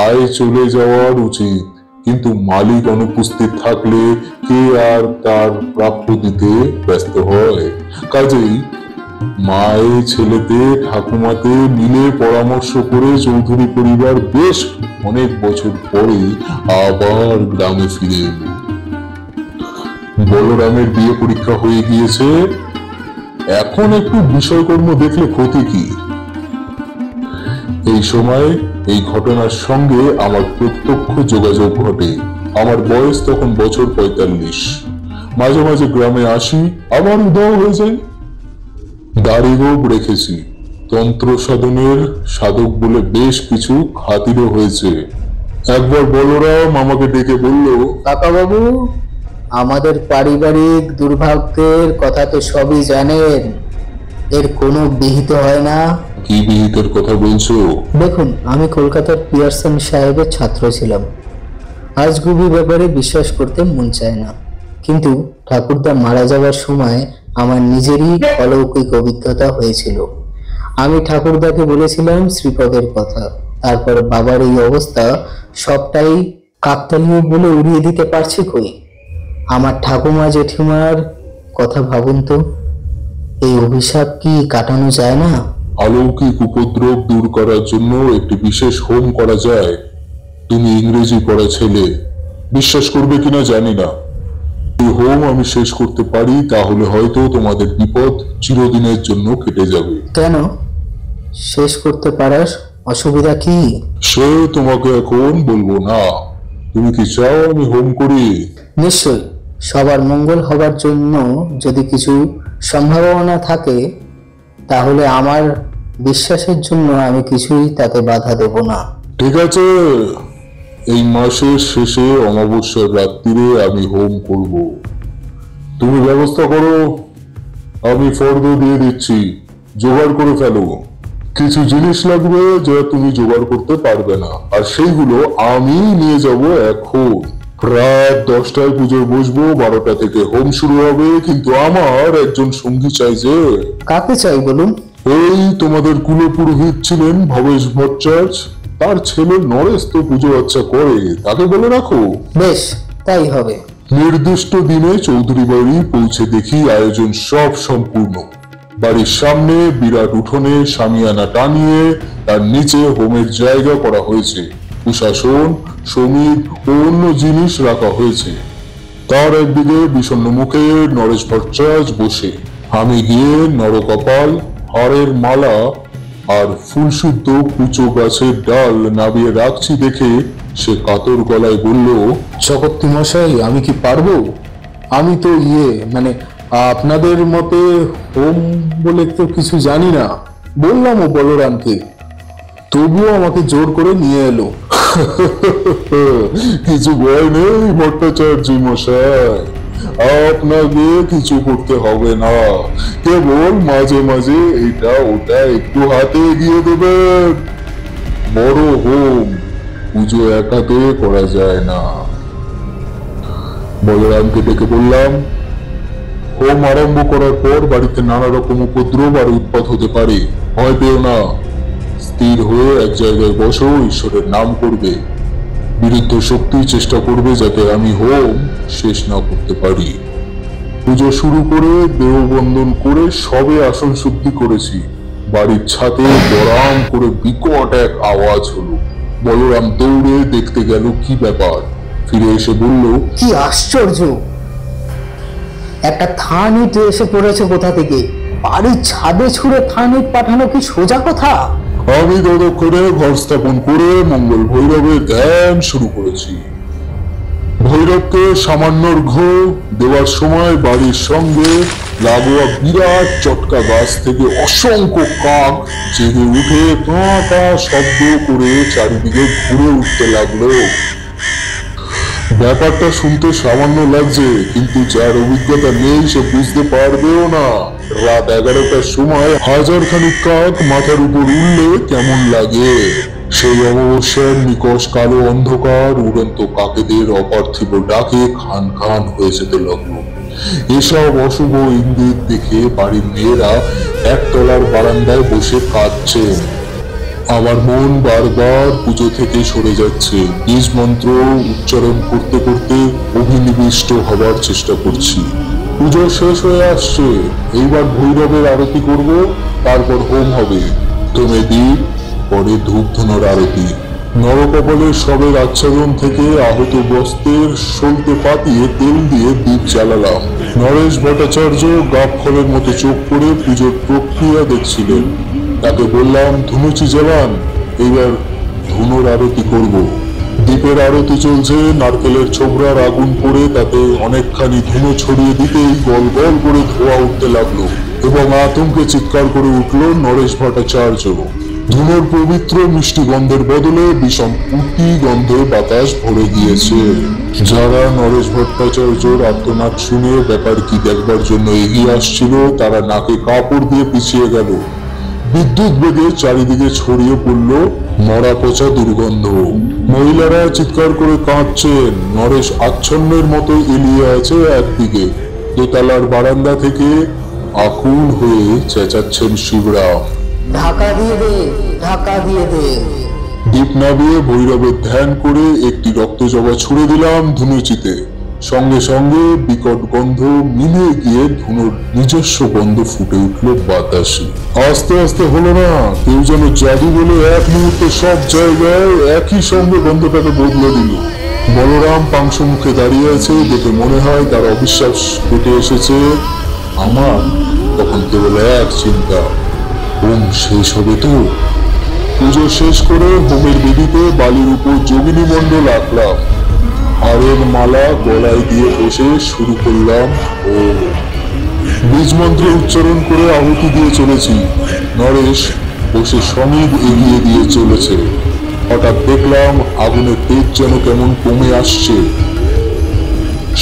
আয় চলে যাওয়ার উচিত, কিন্তু মালিক অনুপস্থিত থাকলে কে আর তার প্রাপ্য দিতে ব্যস্ত হয়? কাজেই মায়ে ছেলেতে ঠাকুমাতে মিলে পরামর্শ করে চৌধুরী পরিবার বেশ অনেক বছর পরে আবার গ্রামে ফিরে এলো। বলরামের বিয়ে পরীক্ষা হয়ে গিয়েছে, এখন একটু বিষয়কর্ম দেখলে ক্ষতি কি? এই সময় এই ঘটনার সঙ্গে আমার প্রত্যক্ষ যোগাযোগ ঘটে। আমার বয়স তখন বছর 45। মাঝে মাঝে গ্রামে আসি, আবার উধাও হয়ে যাই। দাড়িগোপ রেখেছি, তন্ত্র সাধনের সাধক বলে বেশ কিছু খাতিরও হয়েছে। একবার বলরাম আমাকে ডেকে বলল, কাকা বাবু, আমাদের পারিবারিক দুর্ভাগ্যের কথা তো সবই জানেন, এর কোনো বিহিত হয় না। কি বিহিতের কথা বলছো? দেখুন, আমি কলকাতার পিয়ারসন সাহেবের ছাত্র ছিলাম। আজগুবি ব্যাপারে বিশ্বাস করতে মন চায় না, কিন্তু ঠাকুরদা মারা যাওয়ার সময় আমার নিজেরই অলৌকিক অভিজ্ঞতা হয়েছিল। আমি ঠাকুরদাকে বলেছিলাম শ্রীপদের কথা, তারপর বাবার এই অবস্থা সবটাই কাকতালীয় বলে উড়িয়ে দিতে পারছি কই? আমার ঠাকুমা জেঠিমার কথা ভাবুন তো, এই অভিশাপ কি কাটানো যায় না? অলৌকিক উপদ্রব দূর করার জন্য একটি বিশেষ হোম করা যায়। তুমি ইংরেজি পড়া ছেলে, বিশ্বাস করবে কিনা জানি না। এই হোম আমি শেষ করতে পারি, তাহলে হয়তো তোমাদের বিপদ চিরদিনের জন্য কেটে যাবে। কেন? শেষ করতে পারার অসুবিধা কি? সে তোমাকে এখন বলবো না। তুমি কি চাও আমি হোম করি? নিশ্চয়, সবার মঙ্গল হবার জন্য যদি কিছু সম্ভাবনা থাকে, তাহলে আমার বিশ্বাসের জন্য আমি কিছুই তাতে বাধা দেব না। ঠিক আছে, এই মাসের শেষে অমাবস্যার রাত্রিরে আমি হোম করব। তুমি ব্যবস্থা করো, আমি ফর্দ দিয়ে দিচ্ছি, জোগাড় করে ফেলো। কিছু জিনিস লাগবে যা তুমি জোগাড় করতে পারবে না, আর সেইগুলো আমি নিয়ে যাব এখন। রাত 10টায় পুজোয় বসবো, 12টা থেকে হোম শুরু হবে, কিন্তু আমার একজন সঙ্গী চাই। যে কাকে চাই বলুন? এই তোমাদের কুলপুরোহিত ছিলেন ভবেশ ভট্টাচার্য, তার ছেলে নরেশ তো পুজো আচ্ছা করে, তাকে বলে রাখো। বেশ, তাই হবে। নির্দিষ্ট দিনে চৌধুরী বাড়ি পৌঁছে দেখি আয়োজন সব সম্পূর্ণ। বাড়ির সামনে বিরাট উঠোনে শামিয়ানা টানিয়ে তার নিচে হোমের জায়গা করা হয়েছে। প্রশাসন, শ্রমিক ও অন্য জিনিস রাখা হয়েছে। তার একদিকে বিষণ্ণ মুখে নরেশ ভট্টাচার্য বসে। আমি গিয়ে নরকপাল, হাড়ের মালা আর ফুলশুদ্ধ কুচো গাছের ডাল নামিয়ে রাখছি দেখে সে কাতর গলায় বলল, চকর্তি মশাই, আমি কি পারবো? আমি তো মানে আপনাদের মতে হোম বলে তো কিছু জানি না। বললাম ও বলরামকে, তবুও আমাকে জোর করে নিয়ে এলো। কিছু ভয় নেই ভট্টাচার্য মশাই, আপনাকে কিছু করতে হবে না, কেবল মাঝে মাঝে এটা ওটা একটু হাতে এগিয়ে দেবেন। বড় হোম পুজো একাতে করা যায় না। বলরামকে ডেকে বললাম, হোম আরম্ভ করার পর বাড়িতে নানা রকম উপদ্রব আর উৎপাত হতে পারে, ভয় পেও না। স্থির হয়ে এক জায়গায় বসো, ঈশ্বরের নাম করবে। বিরুদ্ধ শক্তি চেষ্টা করবে যাতে আমি হোম শেষ না করতে পারি। পুজো শুরু করে দেহবন্ধন করে সবে আসন শুদ্ধি করেছি, বাড়ির ছাদে দরাম করে বিকট এক আওয়াজ হলো। বলরাম দৌড়ে দেখতে গেল কি ব্যাপার, ফিরে এসে বলল, কি আশ্চর্য, একটা থান ইট এসে পড়েছে কোথা থেকে? বাড়ির ছাদে ছুঁড়ে থান ইট পাঠানো কি সোজা কথা? আমি ততক্ষণে ঘর স্থাপন করে মঙ্গল ভৈরবের ধ্যান শুরু করেছি। ভৈরবকে সামান্য অর্ঘ্য দেওয়ার সময় বাড়ির সঙ্গে লাগোয়া বিরাট চটকা গাছ থেকে অসংখ্য কাক জেগে উঠে কাঁ কাঁ শব্দ করে চারিদিকে ঘুরে উঠতে লাগলো। ব্যাপারটা শুনতে সামান্য লাগছে, কিন্তু যার অভিজ্ঞতা নেই সে বুঝতে পারবেও না। রাত 11টার সময় 1000 খানিক কাক মাথার উপর উঠলে কেমন লাগে। সেই অমাবস্যার নিকষ কালো অন্ধকার উড়ন্ত কাকেদের অপার্থিব ডাকে খান খান হয়ে যেতে লাগলো। এসব অশুভ ইঙ্গিত দেখে বাড়ির মেয়েরা একতলার বারান্দায় বসে কাঁদছে। আমার মন বারবার পুজো থেকে সরে যাচ্ছে। বীজ মন্ত্র উচ্চারণ করতে করতে অভিনিবিষ্ট হবার চেষ্টা করছি। পুজো শেষ হয়ে আসছে, এইবার ভৈরবের আরতি করব, তারপর হোম হবে, প্রথমে দ্বীপ, পরে ধূপ ধুনোর আরতি। নরকপালের সবের আচ্ছাদন থেকে আহত বস্ত্রের সলতে পাতিয়ে তেল দিয়ে দ্বীপ জ্বালালাম। নরেশ ভট্টাচার্য গাব ফলের মতো চোখ করে পুজোর প্রক্রিয়া দেখছিলেন। তাকে বললাম, ধুনুচি জ্বালান, এইবার ধুনোর আরতি করব। দ্বীপের আরতি চলছে, নারকেলের ছোবরার আগুন পড়ে তাতে অনেকখানি ধুনো ছড়িয়ে দিতেই গল গল করে ধোঁয়া উঠতে লাগলো এবং আতঙ্কে চিৎকার করে উঠল নরেশ ভট্টাচার্য। ধুনোর পবিত্র মিষ্টি গন্ধের বদলে বিষম উটি গন্ধে বাতাস ভরে গিয়েছে। যারা নরেশ ভট্টাচার্যর আর্তনাদ শুনে ব্যাপার কি দেখবার জন্য এগিয়ে আসছিল, তারা নাকে কাপড় দিয়ে পিছিয়ে গেল। বিদ্যুৎ বেগে চারিদিকে ছড়িয়ে পড়ল মরা পচা দুর্গন্ধ। মহিলারা চিৎকার করে কাঁদছেন। নরেশ আচ্ছন্নের মতো এলিয়ে আছে একদিকে। দোতলার বারান্দা থেকে আকুল হয়ে চেঁচাচ্ছেন শিবরাম, ঢাকা দিয়ে দে, ঢাকা দিয়ে দে। দীপ নামিয়ে ভৈরবের ধ্যান করে একটি রক্তজবা ছুড়ে দিলাম ধুনুচিতে। সঙ্গে সঙ্গে বিকট গন্ধ মিলিয়ে গিয়ে ধুনোর নিজস্ব গন্ধ ফুটে উঠল বাতাসে। আস্তে আস্তে হলো না, কেউ যেন জাদু বলে এক মুহূর্তে সব জায়গায় একই সঙ্গে গন্ধটাকে বদলে দিল। বলরাম পাংশ মুখে দাঁড়িয়ে আছে, দেখে মনে হয় তার অবিশ্বাস কেটে এসেছে। আমার তখন কেবল এক চিন্তা, হোম শেষ হবে তো। পুজো শেষ করে হোমের বেদিতে বালির উপর যোগিনী মণ্ডল আঁকলাম। হারের মালা গলায় দিয়ে বসে শুরু করলাম ও বীজ মন্ত্র উচ্চারণ করে আহুতি দিয়ে চলেছি। নরেশ বসে সমীপ এগিয়ে দিয়ে চলেছে। হঠাৎ দেখলাম আগুনের তেজ যেন কেমন কমে আসছে।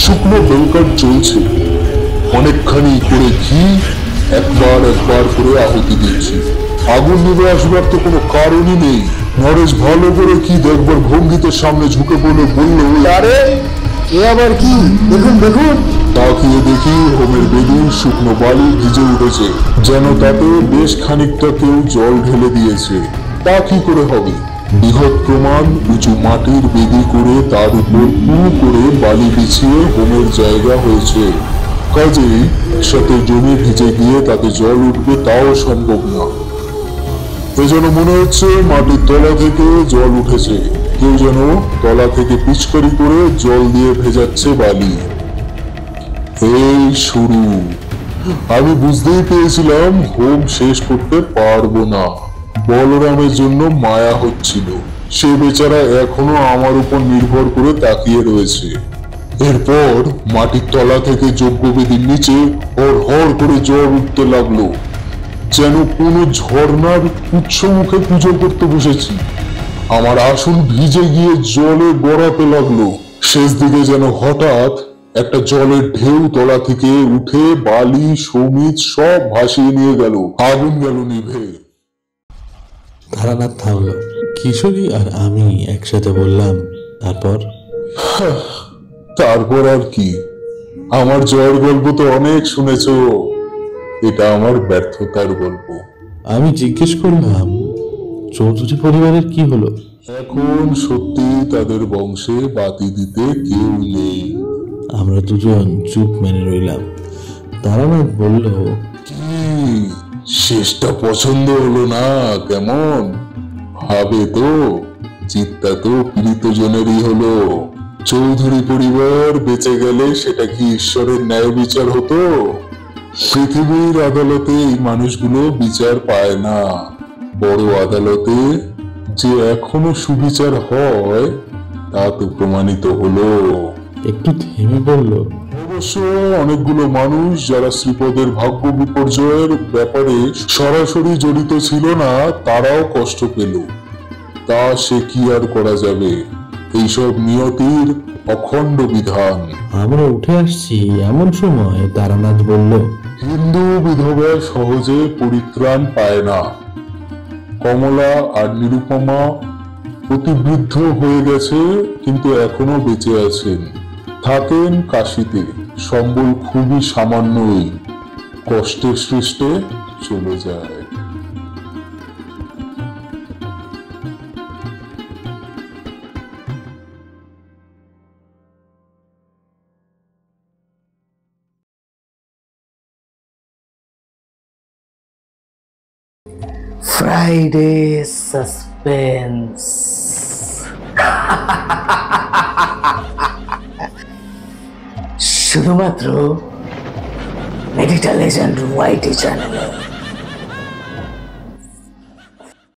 শুকনো বেলকাঠ জ্বলছে। অনেকখানি করে ঘি একবার একবার করে আহুতি দিচ্ছি। আগুন নিভে আসবার তো কোনো কারণই নেই। নরেশ ভালো করে কি দেখবার ভঙ্গিতে সামনে ঝুঁকে পড়ে বলল, আরে এ আবার কি, দেখুন দেখুন। তাকিয়ে দেখি হোমের বেদির শুকনো বালি ভিজে উঠেছে, যেন তাতে বেশ খানিকটা কেউ জল ঢেলে দিয়েছে। তা কি করে হবে? বৃহৎ প্রমাণ উঁচু মাটির বেদি করে তার উপর পুরু করে বালি বিছিয়ে হোমের জায়গা হয়েছে। কাজেই সাথে জমি ভিজে গিয়ে তাতে জল উঠবে তাও সম্ভব না। এজন্য মনে হচ্ছে মাটির তলা থেকে জল উঠেছে। কেউ যেন তলা থেকে পিচকারি করে জল দিয়ে ভেজাচ্ছে বালি। এই শুরু। আমি বুঝতেই পেরেছিলাম হোম শেষ করতে পারবো না। বলরামের জন্য মায়া হচ্ছিল। সে বেচারা এখনো আমার উপর নির্ভর করে তাকিয়ে রয়েছে। এরপর মাটির তলা থেকে যজ্ঞবেদীর নিচে হর হর করে জল উঠতে লাগলো, যেন কোনো ঝর্ণার উৎস মুখে পুজো করতে বসেছি। আমার আসন ভিজে গিয়ে জলে গড়াতে লাগলো। শেষ দিকে যেন হঠাৎ একটা জলের ঢেউ তলা থেকে উঠে বালি সমিত সব ভাসিয়ে নিয়ে গেল। আগুন গেল নিভে। তারানাথ থামলো। কিশোরী আর আমি একসাথে বললাম, তারপর? তারপর আর কি? আমার জয়ের গল্প তো অনেক শুনেছ, এটা আমার ব্যর্থতার গল্প। আমি জিজ্ঞেস করলাম, চৌধুরী পরিবারের কি হলো? এখন সত্যি তাদের বংশে বাতি দিতে কেউ নেই। আমরা দুজন চুপ মেনে রইলাম। তারানাথ বলল, কি শেষটা পছন্দ হলো না? কেমন হবে তো? চিত্তা তো পীড়িতজনেরই হলো। চৌধুরী পরিবার বেঁচে গেলে সেটা কি ঈশ্বরের ন্যায় বিচার হতো? পৃথিবীর আদালতে এই মানুষগুলো বিচার পায় না। বড় আদালতে যে এখনো সুবিচার হয় তা তো প্রমাণিত হলো। একটু থেমে বলল, অবশ্য অনেকগুলো মানুষ যারা শ্রীপদের ভাগ্য বিপর্যয়ের ব্যাপারে সরাসরি জড়িত ছিল না, তারাও কষ্ট পেল। তা সে কি আর করা যাবে? এইসব নিয়তির অখণ্ড বিধান। আমরা উঠে আসছি এমন সময় তারানাথ বলল, হিন্দু বিধবা সহজে পরিত্রাণ পায় না। কমলা আর নিরুপমা অতি বৃদ্ধ হয়ে গেছে, কিন্তু এখনো বেঁচে আছেন। থাকেন কাশিতে, সম্বল খুবই সামান্যই, কষ্টের সৃষ্টে চলে যায়। Friday suspense. শুধুমাত্র মেডিটা লেজেন্ড ওয়াইটি চ্যানেলে।